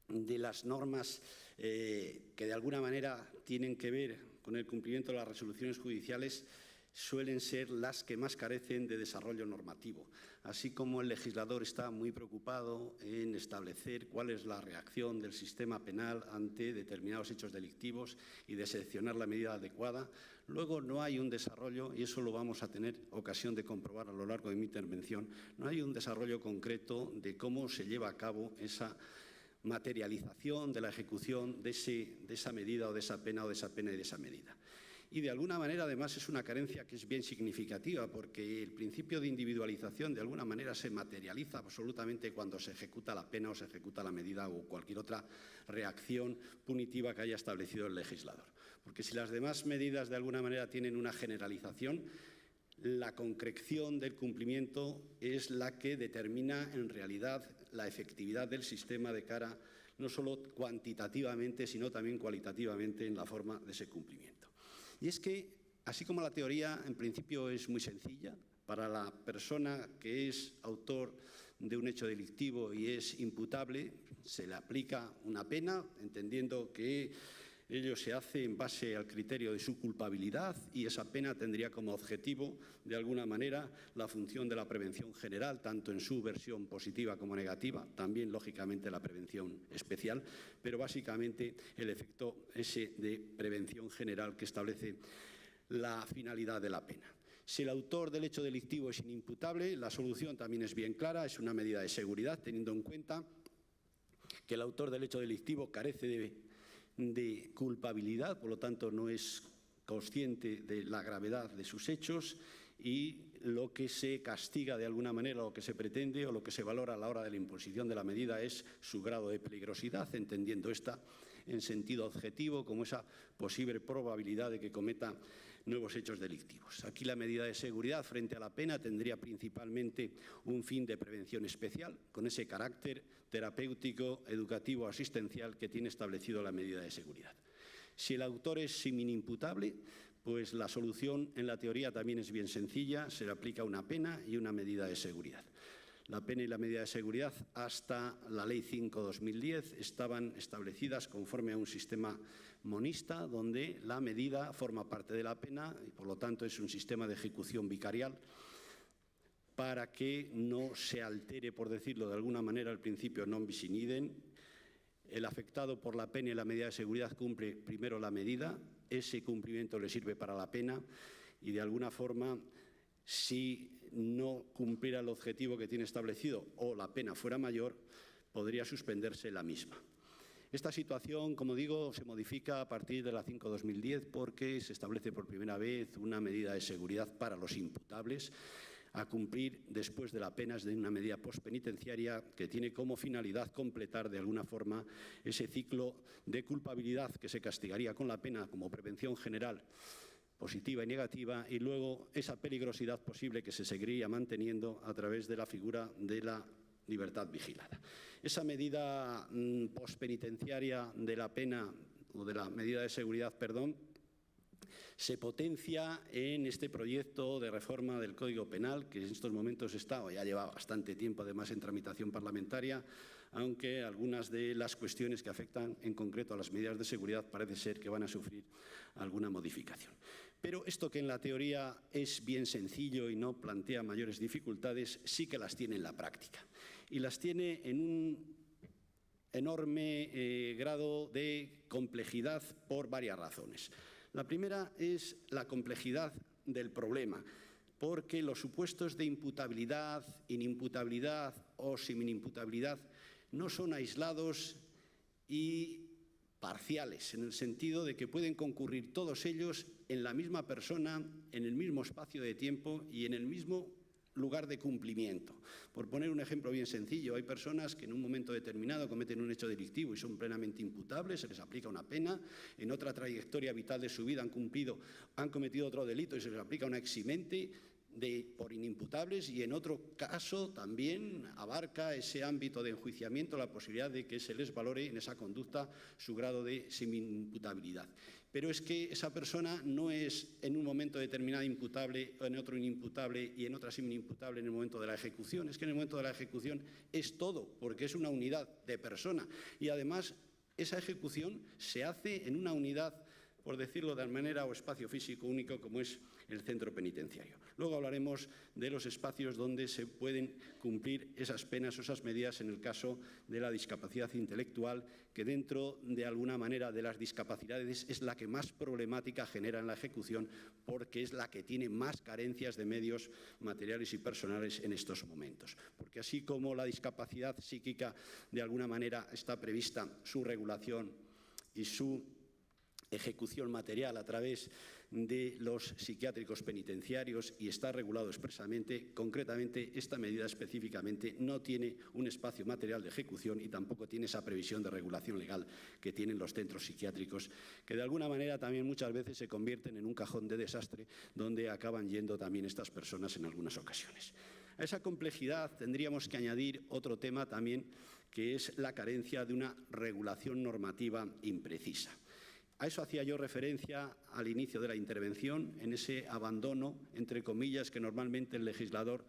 de las normas que de alguna manera tienen que ver con el cumplimiento de las resoluciones judiciales suelen ser las que más carecen de desarrollo normativo, así como el legislador está muy preocupado en establecer cuál es la reacción del sistema penal ante determinados hechos delictivos y de seleccionar la medida adecuada. Luego no hay un desarrollo, y eso lo vamos a tener ocasión de comprobar a lo largo de mi intervención, no hay un desarrollo concreto de cómo se lleva a cabo esa materialización de la ejecución de esa medida o de esa pena y de esa medida. Y de alguna manera, además, es una carencia que es bien significativa, porque el principio de individualización de alguna manera se materializa absolutamente cuando se ejecuta la pena o se ejecuta la medida o cualquier otra reacción punitiva que haya establecido el legislador. Porque si las demás medidas de alguna manera tienen una generalización, la concreción del cumplimiento es la que determina en realidad la efectividad del sistema de cara no solo cuantitativamente, sino también cualitativamente en la forma de ese cumplimiento. Y es que, así como la teoría en principio es muy sencilla, para la persona que es autor de un hecho delictivo y es imputable, se le aplica una pena, entendiendo que ello se hace en base al criterio de su culpabilidad y esa pena tendría como objetivo, de alguna manera, la función de la prevención general, tanto en su versión positiva como negativa, también, lógicamente, la prevención especial, pero básicamente el efecto ese de prevención general que establece la finalidad de la pena. Si el autor del hecho delictivo es inimputable, la solución también es bien clara, es una medida de seguridad, teniendo en cuenta que el autor del hecho delictivo carece de culpabilidad, por lo tanto no es consciente de la gravedad de sus hechos y lo que se castiga de alguna manera, lo que se pretende o lo que se valora a la hora de la imposición de la medida es su grado de peligrosidad, entendiendo esta en sentido objetivo como esa posible probabilidad de que cometa nuevos hechos delictivos. Aquí la medida de seguridad frente a la pena tendría principalmente un fin de prevención especial, con ese carácter terapéutico, educativo, asistencial que tiene establecido la medida de seguridad. Si el autor es semi-inimputable, pues la solución en la teoría también es bien sencilla, se le aplica una pena y una medida de seguridad. La pena y la medida de seguridad hasta la Ley 5/2010 estaban establecidas conforme a un sistema monista, donde la medida forma parte de la pena y, por lo tanto, es un sistema de ejecución vicarial para que no se altere, por decirlo de alguna manera, el principio non bis in idem. El afectado por la pena y la medida de seguridad cumple primero la medida, ese cumplimiento le sirve para la pena y, de alguna forma, si no cumpliera el objetivo que tiene establecido o la pena fuera mayor, podría suspenderse la misma. Esta situación, como digo, se modifica a partir de la 5/2010 porque se establece por primera vez una medida de seguridad para los imputables a cumplir después de la pena, es de una medida postpenitenciaria que tiene como finalidad completar de alguna forma ese ciclo de culpabilidad que se castigaría con la pena como prevención general positiva y negativa, y luego esa peligrosidad posible que se seguiría manteniendo a través de la figura de la libertad vigilada. Esa medida postpenitenciaria de la pena o de la medida de seguridad, se potencia en este proyecto de reforma del Código Penal, que en estos momentos está, o ya lleva bastante tiempo además en tramitación parlamentaria, aunque algunas de las cuestiones que afectan en concreto a las medidas de seguridad parece ser que van a sufrir alguna modificación. Pero esto, que en la teoría es bien sencillo y no plantea mayores dificultades, sí que las tiene en la práctica. Y las tiene en un enorme grado de complejidad por varias razones. La primera es la complejidad del problema, porque los supuestos de imputabilidad, inimputabilidad o semi-inimputabilidad no son aislados y parciales, en el sentido de que pueden concurrir todos ellos en la misma persona, en el mismo espacio de tiempo y en el mismo lugar de cumplimiento. Por poner un ejemplo bien sencillo, hay personas que en un momento determinado cometen un hecho delictivo y son plenamente imputables, se les aplica una pena, en otra trayectoria vital de su vida han cometido otro delito y se les aplica una eximente por inimputables, y en otro caso también abarca ese ámbito de enjuiciamiento la posibilidad de que se les valore en esa conducta su grado de semi-imputabilidad. Pero es que esa persona no es en un momento determinado imputable, o en otro inimputable y en otra semi-imputable en el momento de la ejecución. Es que en el momento de la ejecución es todo, porque es una unidad de persona. Y además esa ejecución se hace en una unidad, por decirlo de manera, o espacio físico único como es el centro penitenciario. Luego hablaremos de los espacios donde se pueden cumplir esas penas o esas medidas en el caso de la discapacidad intelectual, que dentro de alguna manera de las discapacidades es la que más problemática genera en la ejecución, porque es la que tiene más carencias de medios materiales y personales en estos momentos. Porque así como la discapacidad psíquica de alguna manera está prevista su regulación y su ejecución material a través de los psiquiátricos penitenciarios y está regulado expresamente, concretamente esta medida específicamente no tiene un espacio material de ejecución y tampoco tiene esa previsión de regulación legal que tienen los centros psiquiátricos, que de alguna manera también muchas veces se convierten en un cajón de desastre donde acaban yendo también estas personas en algunas ocasiones. A esa complejidad tendríamos que añadir otro tema también, que es la carencia de una regulación normativa imprecisa. A eso hacía yo referencia al inicio de la intervención, en ese abandono, entre comillas, que normalmente el legislador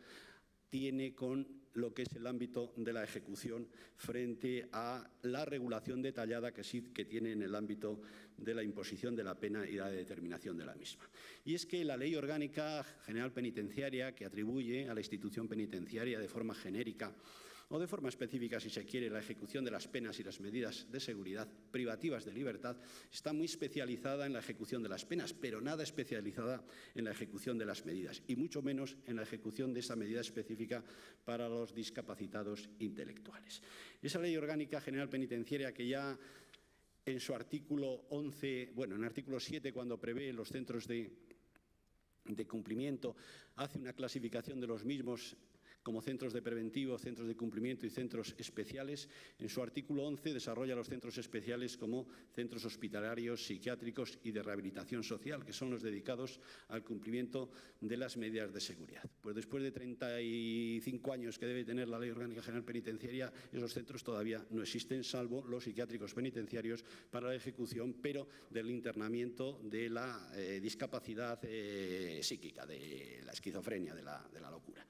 tiene con lo que es el ámbito de la ejecución frente a la regulación detallada que sí que tiene en el ámbito de la imposición de la pena y la determinación de la misma. Y es que la Ley Orgánica General Penitenciaria, que atribuye a la institución penitenciaria de forma genérica o de forma específica, si se quiere, la ejecución de las penas y las medidas de seguridad privativas de libertad, está muy especializada en la ejecución de las penas, pero nada especializada en la ejecución de las medidas, y mucho menos en la ejecución de esa medida específica para los discapacitados intelectuales. Esa Ley Orgánica General Penitenciaria, que ya en su artículo 11, bueno, en el artículo 7, cuando prevé los centros de cumplimiento, hace una clasificación de los mismos como centros de preventivo, centros de cumplimiento y centros especiales. En su artículo 11 desarrolla los centros especiales como centros hospitalarios, psiquiátricos y de rehabilitación social, que son los dedicados al cumplimiento de las medidas de seguridad. Pues después de 35 años que debe tener la Ley Orgánica General Penitenciaria, esos centros todavía no existen, salvo los psiquiátricos penitenciarios para la ejecución, pero del internamiento de la discapacidad psíquica, de la esquizofrenia, de la locura.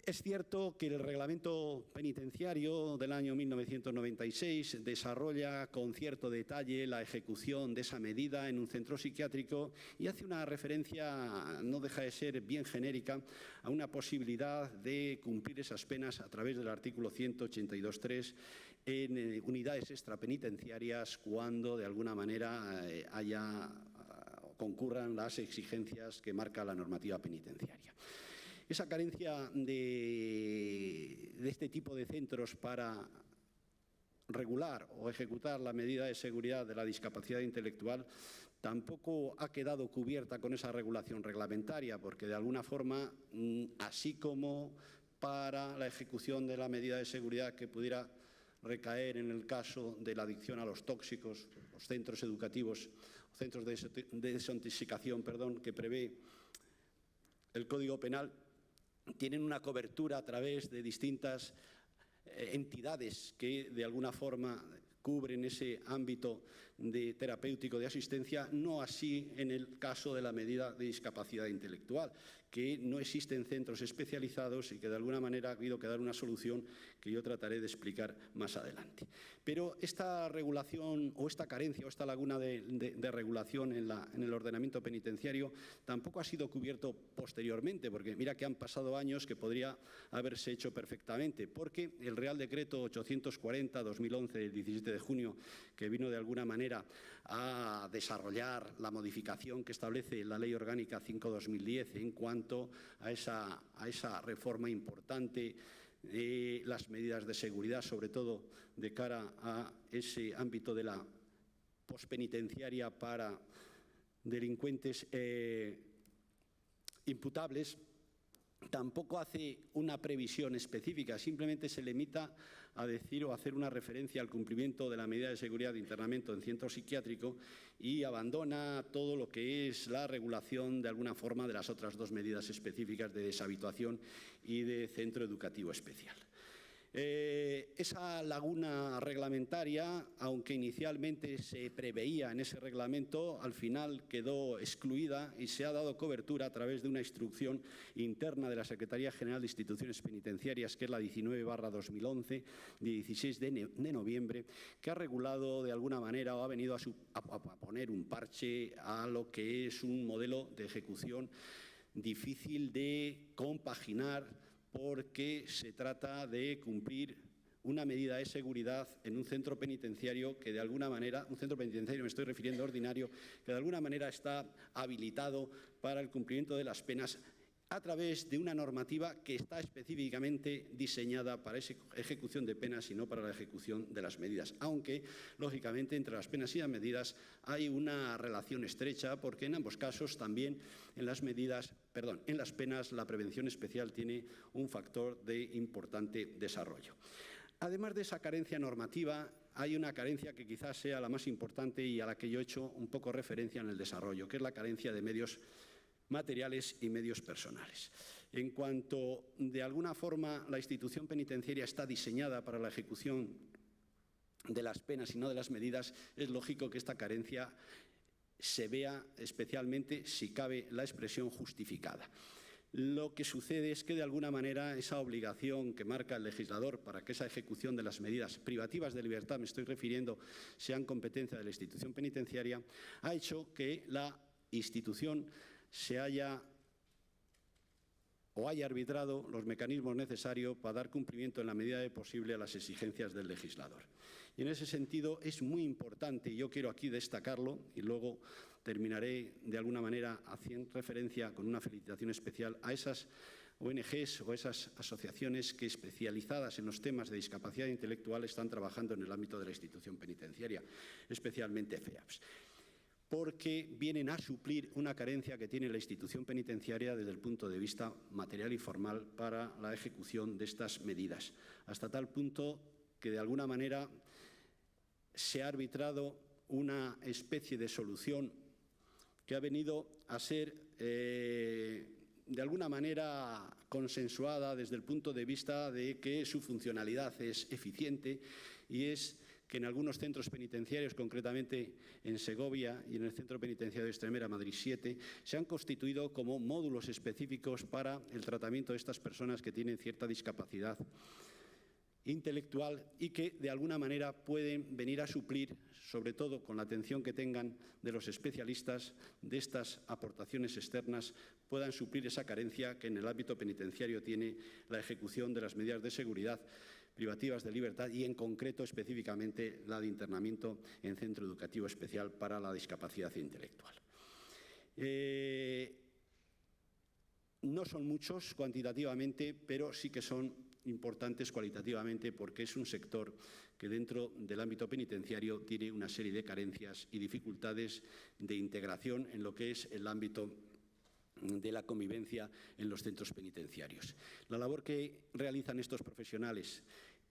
Es cierto que el Reglamento Penitenciario del año 1996 desarrolla con cierto detalle la ejecución de esa medida en un centro psiquiátrico y hace una referencia, no deja de ser bien genérica, a una posibilidad de cumplir esas penas a través del artículo 182.3 en unidades extrapenitenciarias cuando de alguna manera concurran las exigencias que marca la normativa penitenciaria. Esa carencia de este tipo de centros para regular o ejecutar la medida de seguridad de la discapacidad intelectual tampoco ha quedado cubierta con esa regulación reglamentaria, porque de alguna forma, así como para la ejecución de la medida de seguridad que pudiera recaer en el caso de la adicción a los tóxicos, los centros educativos, centros de desintoxicación, que prevé el Código Penal, tienen una cobertura a través de distintas entidades que de alguna forma cubren ese ámbito de terapéutico de asistencia, no así en el caso de la medida de discapacidad intelectual, que no existen centros especializados y que de alguna manera ha habido que dar una solución que yo trataré de explicar más adelante. Pero esta regulación o esta carencia o esta laguna de regulación en el ordenamiento penitenciario tampoco ha sido cubierto posteriormente, porque mira que han pasado años que podría haberse hecho perfectamente, porque el Real Decreto 840-2011 del 17 de junio, que vino de alguna manera a desarrollar la modificación que establece la Ley Orgánica 5/2010 en cuanto a esa reforma importante las medidas de seguridad, sobre todo de cara a ese ámbito de la pospenitenciaria para delincuentes imputables. Tampoco hace una previsión específica, simplemente se limita a decir o hacer una referencia al cumplimiento de la medida de seguridad de internamiento en centro psiquiátrico y abandona todo lo que es la regulación de alguna forma de las otras dos medidas específicas de deshabituación y de centro educativo especial. Esa laguna reglamentaria, aunque inicialmente se preveía en ese reglamento, al final quedó excluida y se ha dado cobertura a través de una instrucción interna de la Secretaría General de Instituciones Penitenciarias, que es la 19/2011, de 16 de noviembre, que ha regulado de alguna manera o ha venido a poner un parche a lo que es un modelo de ejecución difícil de compaginar, porque se trata de cumplir una medida de seguridad en un centro penitenciario que de alguna manera, un centro penitenciario me estoy refiriendo ordinario, que de alguna manera está habilitado para el cumplimiento de las penas a través de una normativa que está específicamente diseñada para esa ejecución de penas y no para la ejecución de las medidas. Aunque, lógicamente, entre las penas y las medidas hay una relación estrecha, porque en ambos casos también en las penas la prevención especial tiene un factor de importante desarrollo. Además de esa carencia normativa, hay una carencia que quizás sea la más importante y a la que yo he hecho un poco referencia en el desarrollo, que es la carencia de medios materiales y medios personales. En cuanto, de alguna forma, la institución penitenciaria está diseñada para la ejecución de las penas y no de las medidas, es lógico que esta carencia se vea especialmente, si cabe la expresión, justificada. Lo que sucede es que, de alguna manera, esa obligación que marca el legislador para que esa ejecución de las medidas privativas de libertad, me estoy refiriendo, sean competencia de la institución penitenciaria, ha hecho que la institución haya arbitrado los mecanismos necesarios para dar cumplimiento en la medida de posible a las exigencias del legislador. Y en ese sentido es muy importante, y yo quiero aquí destacarlo, y luego terminaré de alguna manera haciendo referencia con una felicitación especial a esas ONGs o esas asociaciones que, especializadas en los temas de discapacidad intelectual, están trabajando en el ámbito de la institución penitenciaria, especialmente FEAPS, porque vienen a suplir una carencia que tiene la institución penitenciaria desde el punto de vista material y formal para la ejecución de estas medidas, hasta tal punto que de alguna manera se ha arbitrado una especie de solución que ha venido a ser de alguna manera consensuada desde el punto de vista de que su funcionalidad es eficiente, y es que en algunos centros penitenciarios, concretamente en Segovia y en el Centro Penitenciario de Extremera, Madrid 7, se han constituido como módulos específicos para el tratamiento de estas personas que tienen cierta discapacidad intelectual y que de alguna manera pueden venir a suplir, sobre todo con la atención que tengan de los especialistas de estas aportaciones externas, puedan suplir esa carencia que en el ámbito penitenciario tiene la ejecución de las medidas de seguridad privativas de libertad y, en concreto, específicamente la de internamiento en centro educativo especial para la discapacidad intelectual. No son muchos cuantitativamente, pero sí que son importantes cualitativamente, porque es un sector que dentro del ámbito penitenciario tiene una serie de carencias y dificultades de integración en lo que es el ámbito de la convivencia en los centros penitenciarios. La labor que realizan estos profesionales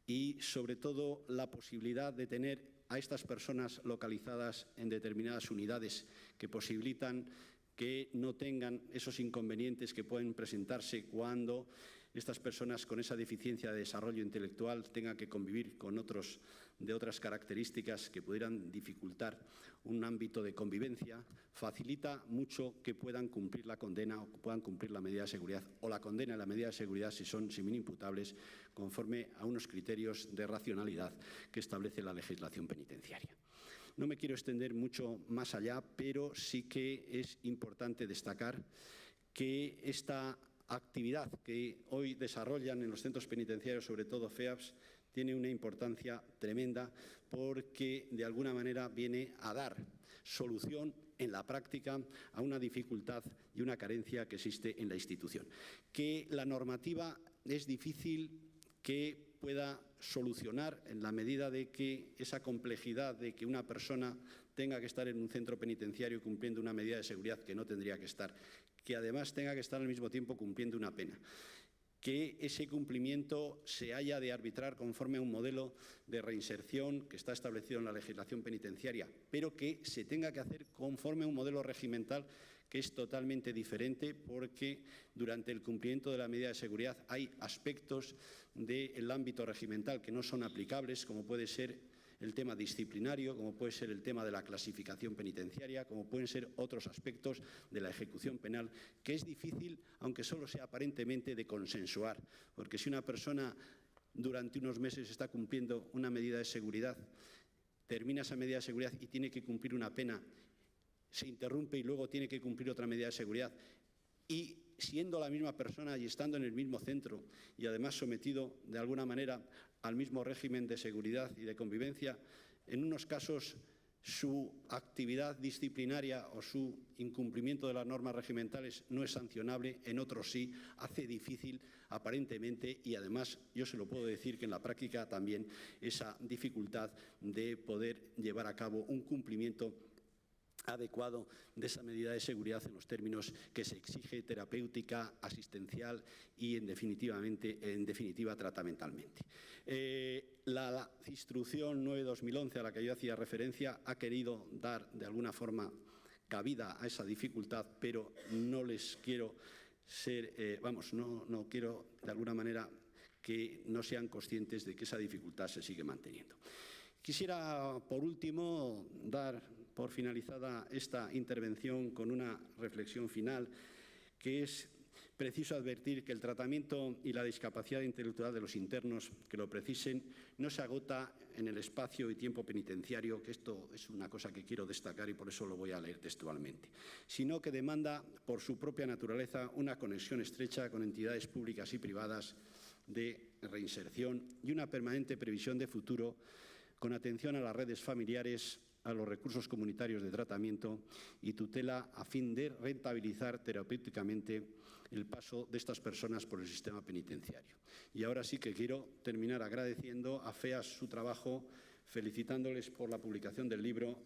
y, sobre todo, la posibilidad de tener a estas personas localizadas en determinadas unidades que posibilitan que no tengan esos inconvenientes que pueden presentarse cuando estas personas con esa deficiencia de desarrollo intelectual tengan que convivir con otros de otras características que pudieran dificultar un ámbito de convivencia, facilita mucho que puedan cumplir la condena o que puedan cumplir la medida de seguridad, o la condena y la medida de seguridad si son imputables, conforme a unos criterios de racionalidad que establece la legislación penitenciaria. No me quiero extender mucho más allá, pero sí que es importante destacar que esta actividad que hoy desarrollan en los centros penitenciarios, sobre todo FEAPS, tiene una importancia tremenda, porque de alguna manera viene a dar solución en la práctica a una dificultad y una carencia que existe en la institución. Que la normativa es difícil que pueda solucionar, en la medida de que esa complejidad de que una persona tenga que estar en un centro penitenciario cumpliendo una medida de seguridad que no tendría que estar, que además tenga que estar al mismo tiempo cumpliendo una pena, que ese cumplimiento se haya de arbitrar conforme a un modelo de reinserción que está establecido en la legislación penitenciaria, pero que se tenga que hacer conforme a un modelo regimental que es totalmente diferente, porque durante el cumplimiento de la medida de seguridad hay aspectos del ámbito regimental que no son aplicables, como puede ser el tema disciplinario, como puede ser el tema de la clasificación penitenciaria, como pueden ser otros aspectos de la ejecución penal, que es difícil, aunque solo sea aparentemente, de consensuar. Porque si una persona durante unos meses está cumpliendo una medida de seguridad, termina esa medida de seguridad y tiene que cumplir una pena, se interrumpe y luego tiene que cumplir otra medida de seguridad, y siendo la misma persona y estando en el mismo centro y además sometido de alguna manera al mismo régimen de seguridad y de convivencia, en unos casos su actividad disciplinaria o su incumplimiento de las normas regimentales no es sancionable, en otros sí, hace difícil aparentemente, y además yo se lo puedo decir que en la práctica también, esa dificultad de poder llevar a cabo un cumplimiento adecuado de esa medida de seguridad en los términos que se exige terapéutica, asistencial y en definitiva tratamentalmente. La instrucción 9/2011 a la que yo hacía referencia ha querido dar de alguna forma cabida a esa dificultad, pero no les quiero no quiero de alguna manera que no sean conscientes de que esa dificultad se sigue manteniendo. Quisiera, por último, dar por finalizada esta intervención con una reflexión final, que es preciso advertir que el tratamiento y la discapacidad intelectual de los internos que lo precisen no se agota en el espacio y tiempo penitenciario, que esto es una cosa que quiero destacar y por eso lo voy a leer textualmente, sino que demanda, por su propia naturaleza, una conexión estrecha con entidades públicas y privadas de reinserción y una permanente previsión de futuro con atención a las redes familiares, a los recursos comunitarios de tratamiento y tutela a fin de rentabilizar terapéuticamente el paso de estas personas por el sistema penitenciario. Y ahora sí que quiero terminar agradeciendo a FEAS su trabajo, felicitándoles por la publicación del libro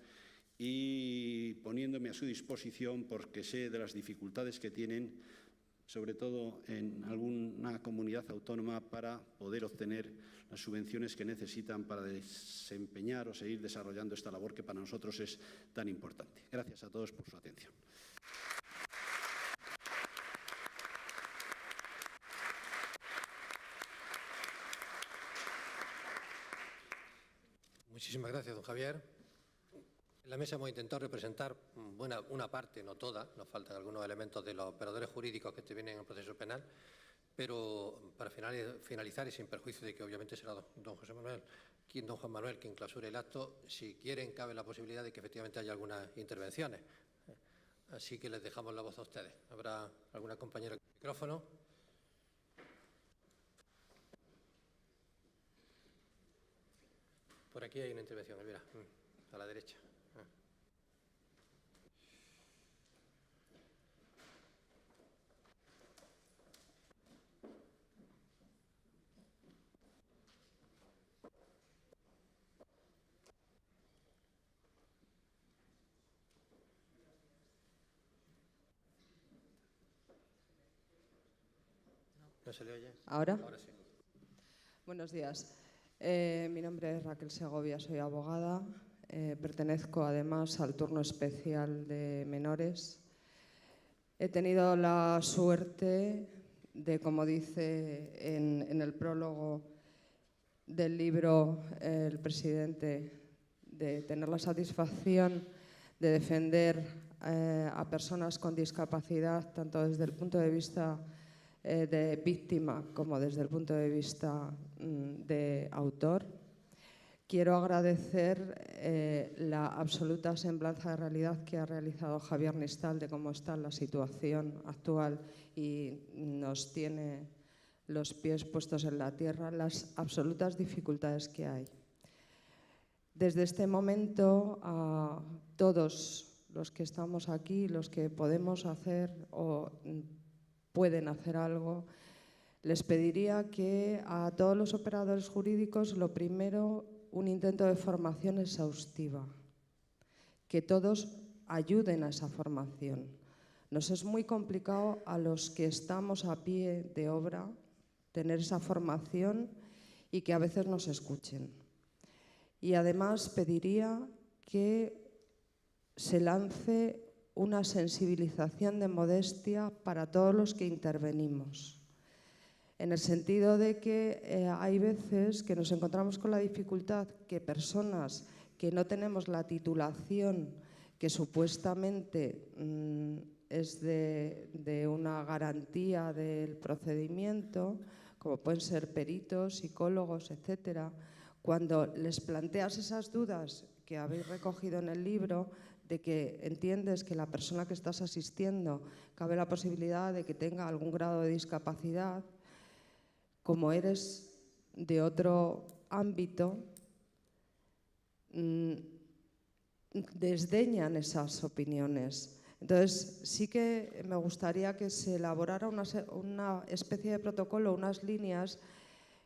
y poniéndome a su disposición porque sé de las dificultades que tienen, sobre todo en alguna comunidad autónoma, para poder obtener las subvenciones que necesitan para desempeñar o seguir desarrollando esta labor que para nosotros es tan importante. Gracias a todos por su atención. Muchísimas gracias, don Javier. En la mesa hemos intentado representar una parte, no toda, nos faltan algunos elementos de los operadores jurídicos que intervienen en el proceso penal, pero para finalizar y sin perjuicio de que obviamente será don Juan Manuel quien clausure el acto, si quieren cabe la posibilidad de que efectivamente haya algunas intervenciones. Así que les dejamos la voz a ustedes. ¿Habrá alguna compañera con micrófono? Por aquí hay una intervención, Elvira, a la derecha. ¿No se le oye? ¿Ahora? Ahora sí. Buenos días. Mi nombre es Raquel Segovia, soy abogada. Pertenezco además al turno especial de menores. He tenido la suerte de, como dice en el prólogo del libro el presidente, de tener la satisfacción de defender a personas con discapacidad, tanto desde el punto de vista de víctima como desde el punto de vista de autor. Quiero agradecer la absoluta semblanza de realidad que ha realizado Javier Nistal de cómo está la situación actual y nos tiene los pies puestos en la tierra, las absolutas dificultades que hay. Desde este momento, a todos los que estamos aquí, los que podemos hacer o pueden hacer algo, les pediría que a todos los operadores jurídicos, lo primero, un intento de formación exhaustiva, que todos ayuden a esa formación. Nos es muy complicado a los que estamos a pie de obra tener esa formación y que a veces nos escuchen. Y además pediría que se lance una sensibilización de modestia para todos los que intervenimos, en el sentido de que hay veces que nos encontramos con la dificultad que personas que no tenemos la titulación que supuestamente es de una garantía del procedimiento, como pueden ser peritos, psicólogos, etcétera, cuando les planteas esas dudas que habéis recogido en el libro, de que entiendes que la persona que estás asistiendo cabe la posibilidad de que tenga algún grado de discapacidad, como eres de otro ámbito, desdeñan esas opiniones. Entonces, sí que me gustaría que se elaborara una especie de protocolo, unas líneas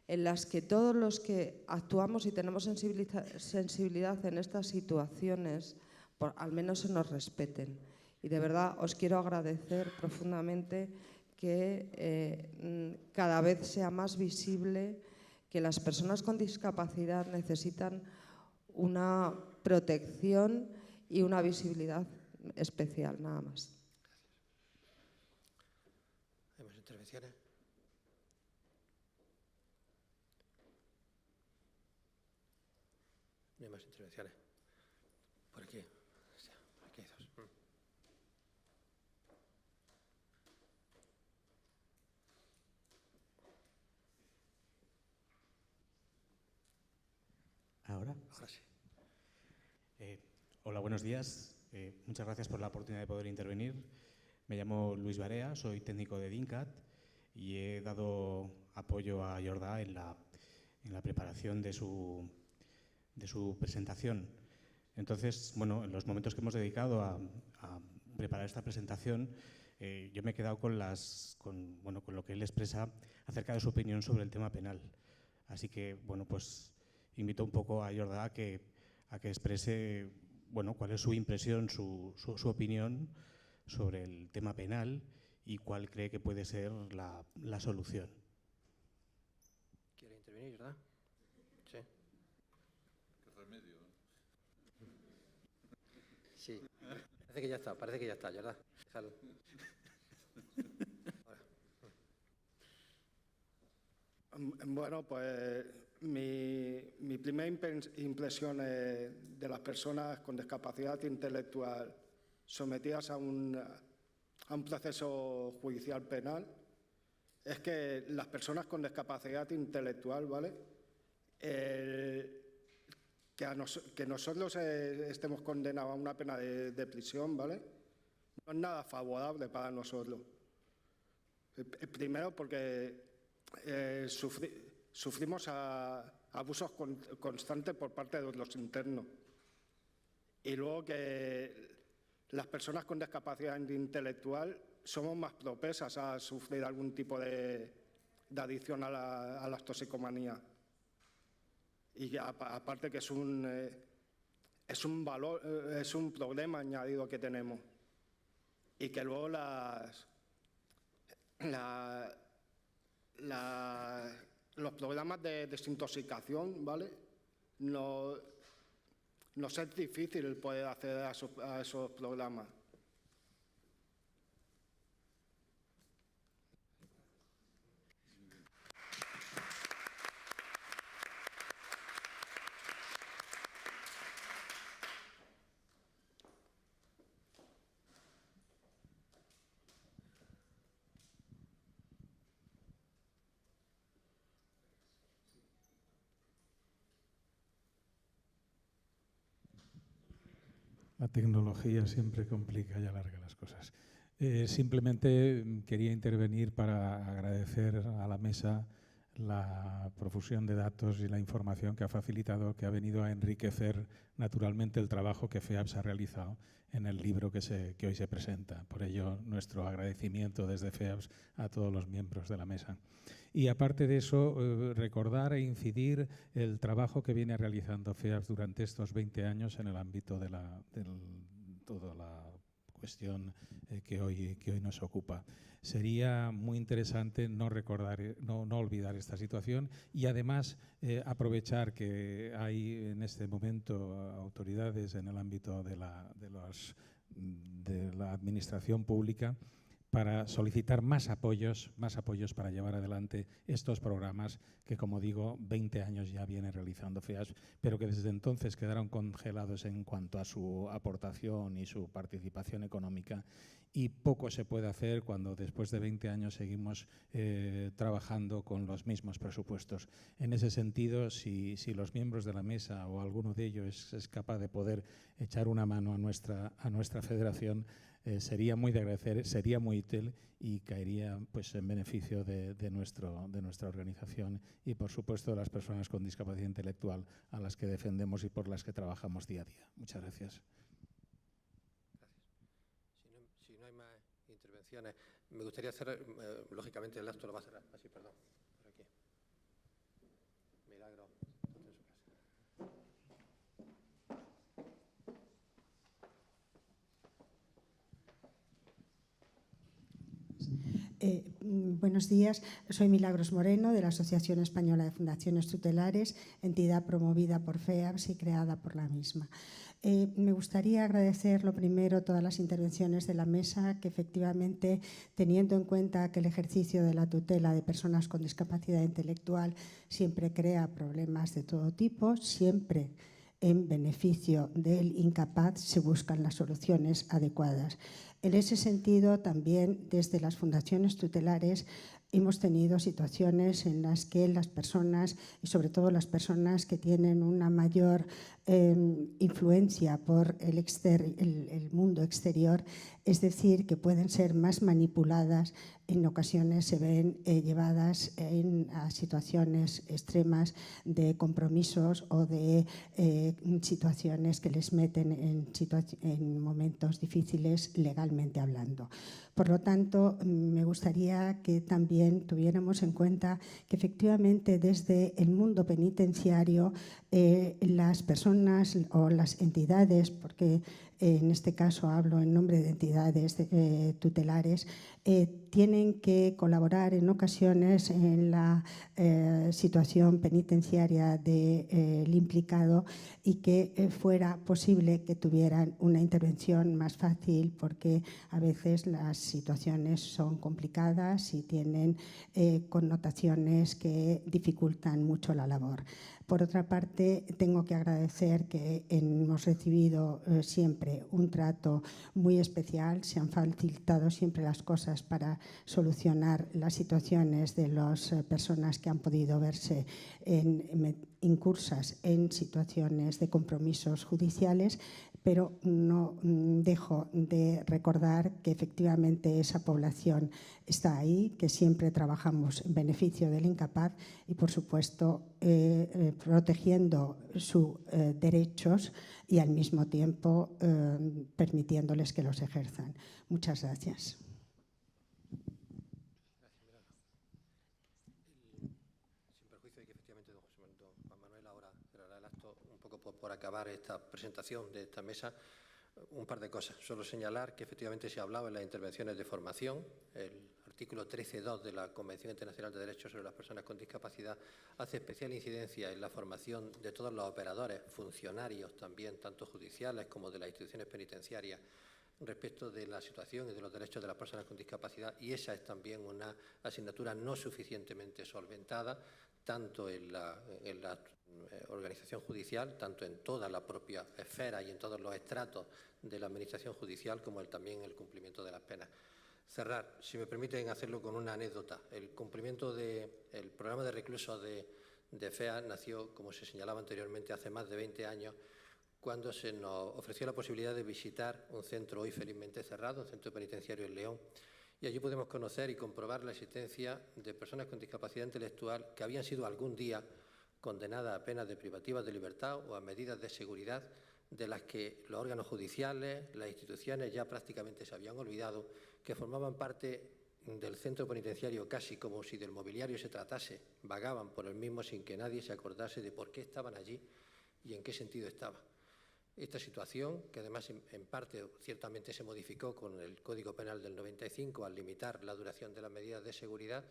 en las que todos los que actuamos y tenemos sensibilidad en estas situaciones, al menos se nos respeten. Y de verdad os quiero agradecer profundamente que cada vez sea más visible que las personas con discapacidad necesitan una protección y una visibilidad especial, nada más. ¿Hay más intervenciones? No hay más intervenciones. Por aquí. Por aquí hay dos. ¿Ahora? Ahora sí. Hola, buenos días. Muchas gracias por la oportunidad de poder intervenir. Me llamo Luis Barea, soy técnico de DINCAT y he dado apoyo a Jordà en la preparación de su presentación. Entonces, bueno, en los momentos que hemos dedicado a preparar esta presentación, yo me he quedado con lo que él expresa acerca de su opinión sobre el tema penal. Así que, bueno, pues invito un poco a Jordà a que exprese, bueno, cuál es su impresión, su opinión sobre el tema penal y cuál cree que puede ser la solución. ¿Quiere intervenir, verdad? Sí. ¿Qué remedio? Sí. Parece que ya está, ¿verdad? Déjalo. Bueno, pues mi primera impresión de las personas con discapacidad intelectual sometidas a un proceso judicial penal es que las personas con discapacidad intelectual, ¿vale? Que nosotros estemos condenados a una pena de prisión, ¿vale? No es nada favorable para nosotros. Primero porque sufrimos abusos constantes por parte de los internos. Y luego que las personas con discapacidad intelectual somos más propensas a sufrir algún tipo de adicción a las toxicomanías. Y aparte que es un problema añadido que tenemos. Y que luego los programas de desintoxicación, ¿vale? Nos es difícil poder acceder a esos programas. La tecnología siempre complica y alarga las cosas. Simplemente quería intervenir para agradecer a la mesa la profusión de datos y la información que ha facilitado, que ha venido a enriquecer naturalmente el trabajo que FEAPS ha realizado en el libro que hoy se presenta. Por ello, nuestro agradecimiento desde FEAPS a todos los miembros de la mesa. Y aparte de eso, recordar e incidir el trabajo que viene realizando FEAPS durante estos 20 años en el ámbito de toda la cuestión que hoy nos ocupa. Sería muy interesante no olvidar esta situación y además aprovechar que hay en este momento autoridades en el ámbito de la administración pública para solicitar más apoyos para llevar adelante estos programas que, como digo, 20 años ya viene realizando FEAPS, pero que desde entonces quedaron congelados en cuanto a su aportación y su participación económica, y poco se puede hacer cuando después de 20 años seguimos trabajando con los mismos presupuestos. En ese sentido, si los miembros de la mesa o alguno de ellos es capaz de poder echar una mano a nuestra federación, sería muy de agradecer, sería muy útil y caería pues en beneficio de nuestra organización y, por supuesto, de las personas con discapacidad intelectual a las que defendemos y por las que trabajamos día a día. Muchas gracias. Si no hay más intervenciones, me gustaría hacer, lógicamente, el acto lo va a cerrar. Así, perdón, por aquí. Milagro. Buenos días, soy Milagros Moreno de la Asociación Española de Fundaciones Tutelares, entidad promovida por FEAPS y creada por la misma. Me gustaría agradecer lo primero todas las intervenciones de la mesa, que efectivamente, teniendo en cuenta que el ejercicio de la tutela de personas con discapacidad intelectual siempre crea problemas de todo tipo, siempre en beneficio del incapaz se buscan las soluciones adecuadas. En ese sentido, también desde las fundaciones tutelares hemos tenido situaciones en las que las personas, y sobre todo las personas que tienen una mayor influencia por el mundo exterior, es decir, que pueden ser más manipuladas, en ocasiones se ven llevadas a situaciones extremas de compromisos o de situaciones que les meten en momentos difíciles legalmente hablando. Por lo tanto, me gustaría que también tuviéramos en cuenta que efectivamente desde el mundo penitenciario las personas o las entidades, porque en este caso hablo en nombre de entidades tutelares, tienen que colaborar en ocasiones en la situación penitenciaria del implicado y que fuera posible que tuvieran una intervención más fácil, porque a veces las situaciones son complicadas y tienen connotaciones que dificultan mucho la labor. Por otra parte, tengo que agradecer que hemos recibido siempre un trato muy especial, se han facilitado siempre las cosas para solucionar las situaciones de las personas que han podido verse incursas en situaciones de compromisos judiciales, pero no dejo de recordar que efectivamente esa población está ahí, que siempre trabajamos en beneficio del incapaz y, por supuesto, protegiendo sus derechos y al mismo tiempo permitiéndoles que los ejerzan. Muchas gracias. Sin perjuicio de que efectivamente don Juan Manuel ahora cerrará el acto, un poco por acabar esta presentación de esta mesa, un par de cosas. Solo señalar que efectivamente se ha hablado en las intervenciones de formación. El artículo 13.2 de la Convención Internacional de Derechos sobre las Personas con Discapacidad hace especial incidencia en la formación de todos los operadores, funcionarios también, tanto judiciales como de las instituciones penitenciarias, respecto de la situación y de los derechos de las personas con discapacidad, y esa es también una asignatura no suficientemente solventada, tanto en la organización judicial, tanto en toda la propia esfera y en todos los estratos de la administración judicial, como también el cumplimiento de las penas. Cerrar, si me permiten hacerlo con una anécdota. El cumplimiento del programa de reclusos de FEA nació, como se señalaba anteriormente, hace más de 20 años, cuando se nos ofreció la posibilidad de visitar un centro hoy felizmente cerrado, un centro penitenciario en León, Y allí pudimos conocer y comprobar la existencia de personas con discapacidad intelectual que habían sido algún día condenadas a penas de privativas de libertad o a medidas de seguridad de las que los órganos judiciales, las instituciones ya prácticamente se habían olvidado, que formaban parte del centro penitenciario casi como si del mobiliario se tratase, vagaban por el mismo sin que nadie se acordase de por qué estaban allí y en qué sentido estaba. Esta situación, que además en parte ciertamente se modificó con el Código Penal del 95 al limitar la duración de las medidas de seguridad,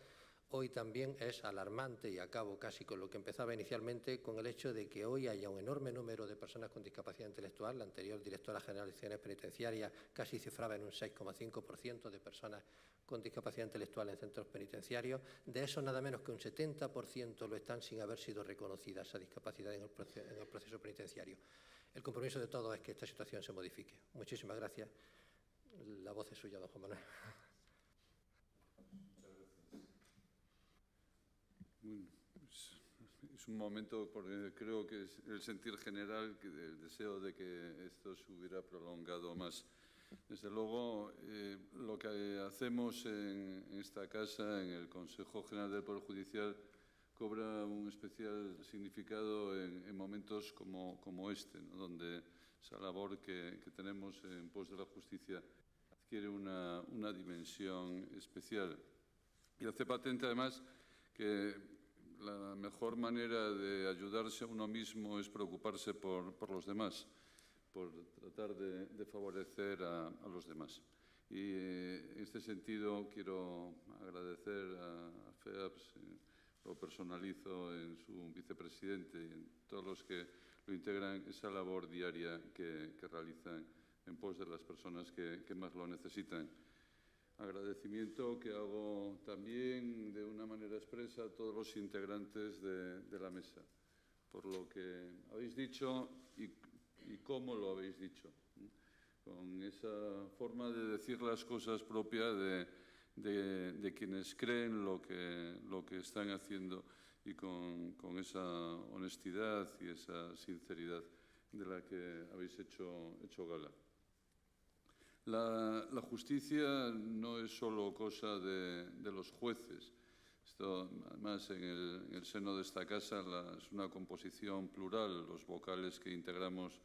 hoy también es alarmante, y acabo casi con lo que empezaba inicialmente, con el hecho de que hoy haya un enorme número de personas con discapacidad intelectual. La anterior directora general de Instituciones Penitenciarias casi cifraba en un 6,5% de personas con discapacidad intelectual en centros penitenciarios. De eso nada menos que un 70% lo están sin haber sido reconocida esa discapacidad en el proceso penitenciario. El compromiso de todos es que esta situación se modifique. Muchísimas gracias. La voz es suya, don Juan Manuel. Bueno, es un momento, porque creo que es el sentir general, el deseo de que esto se hubiera prolongado más. Desde luego, lo que hacemos en esta casa, en el Consejo General del Poder Judicial, cobra un especial significado en momentos como este, ¿no?, donde esa labor que tenemos en pos de la justicia adquiere una dimensión especial. Y hace patente, además, que la mejor manera de ayudarse a uno mismo es preocuparse por los demás, por tratar de favorecer a los demás. Y en este sentido quiero agradecer a FEAPS, lo personalizo en su vicepresidente y en todos los que lo integran, esa labor diaria que realizan en pos de las personas que más lo necesitan. Agradecimiento que hago también de una manera expresa a todos los integrantes de la mesa, por lo que habéis dicho y cómo lo habéis dicho, con esa forma de decir las cosas propia de quienes creen lo que están haciendo, y con esa honestidad y esa sinceridad de la que habéis hecho gala. La justicia no es solo cosa de los jueces. Esto, además, en el seno de esta casa es una composición plural. Los vocales que integramos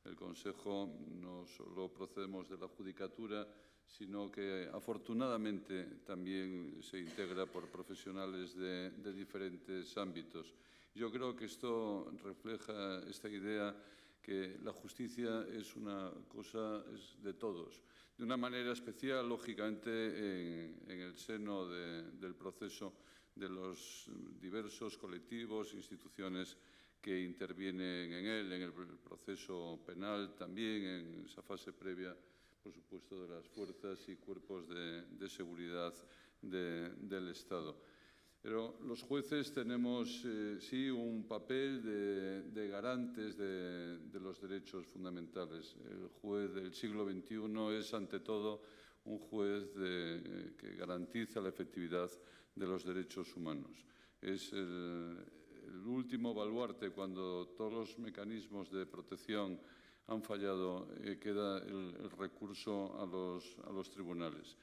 el Consejo no solo procedemos de la judicatura, sino que afortunadamente también se integra por profesionales de diferentes ámbitos. Yo creo que esto refleja esta idea que la justicia es una cosa de todos. De una manera especial, lógicamente, en el seno del proceso de los diversos colectivos, instituciones que intervienen en él, en el proceso penal, también en esa fase previa, por supuesto, de las fuerzas y cuerpos de seguridad del Estado. Pero los jueces tenemos, sí, un papel de garantes de los derechos fundamentales. El juez del siglo XXI es, ante todo, un juez que garantiza la efectividad de los derechos humanos. Es el último baluarte cuando todos los mecanismos de protección han fallado, queda el recurso a los tribunales.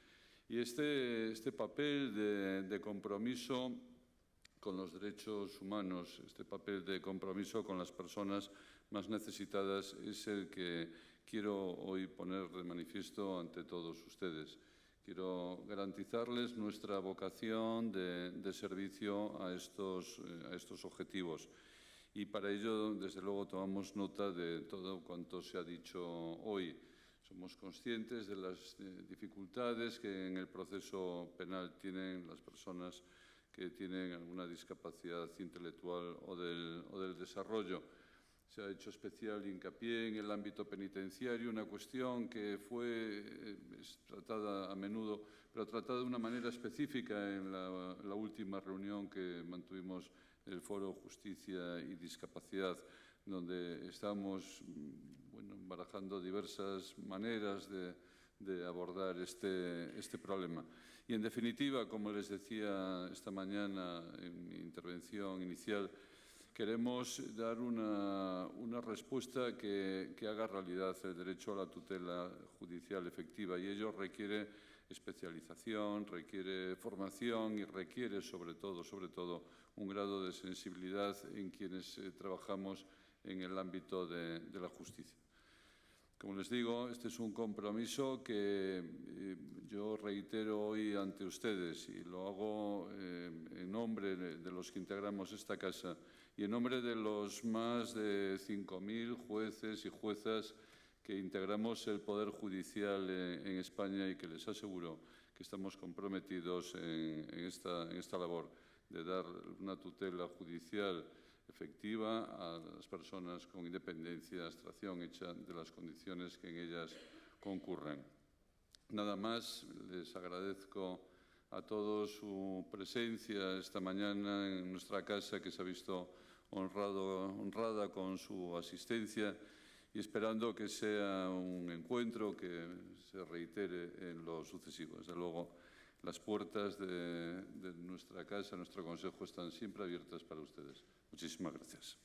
Y este papel de compromiso con los derechos humanos, este papel de compromiso con las personas más necesitadas, es el que quiero hoy poner de manifiesto ante todos ustedes. Quiero garantizarles nuestra vocación de servicio a estos objetivos. Y para ello, desde luego, tomamos nota de todo cuanto se ha dicho hoy. Somos conscientes de las dificultades que en el proceso penal tienen las personas que tienen alguna discapacidad intelectual o del desarrollo. Se ha hecho especial hincapié en el ámbito penitenciario, una cuestión que es tratada a menudo, pero tratada de una manera específica en la última reunión que mantuvimos en el Foro Justicia y Discapacidad, donde estamos barajando diversas maneras de abordar este problema. Y, en definitiva, como les decía esta mañana en mi intervención inicial, queremos dar una respuesta que haga realidad el derecho a la tutela judicial efectiva, y ello requiere especialización, requiere formación y requiere sobre todo, un grado de sensibilidad en quienes trabajamos en el ámbito de la justicia. Como les digo, este es un compromiso que yo reitero hoy ante ustedes y lo hago en nombre de los que integramos esta casa y en nombre de los más de 5.000 jueces y juezas que integramos el Poder Judicial en España y que les aseguro que estamos comprometidos en esta labor de dar una tutela judicial efectiva a las personas con independencia, abstracción hecha de las condiciones que en ellas concurren. Nada más, les agradezco a todos su presencia esta mañana en nuestra casa, que se ha visto honrada con su asistencia, y esperando que sea un encuentro que se reitere en lo sucesivo. Desde luego, las puertas de nuestra casa, nuestro consejo, están siempre abiertas para ustedes. Muchísimas gracias.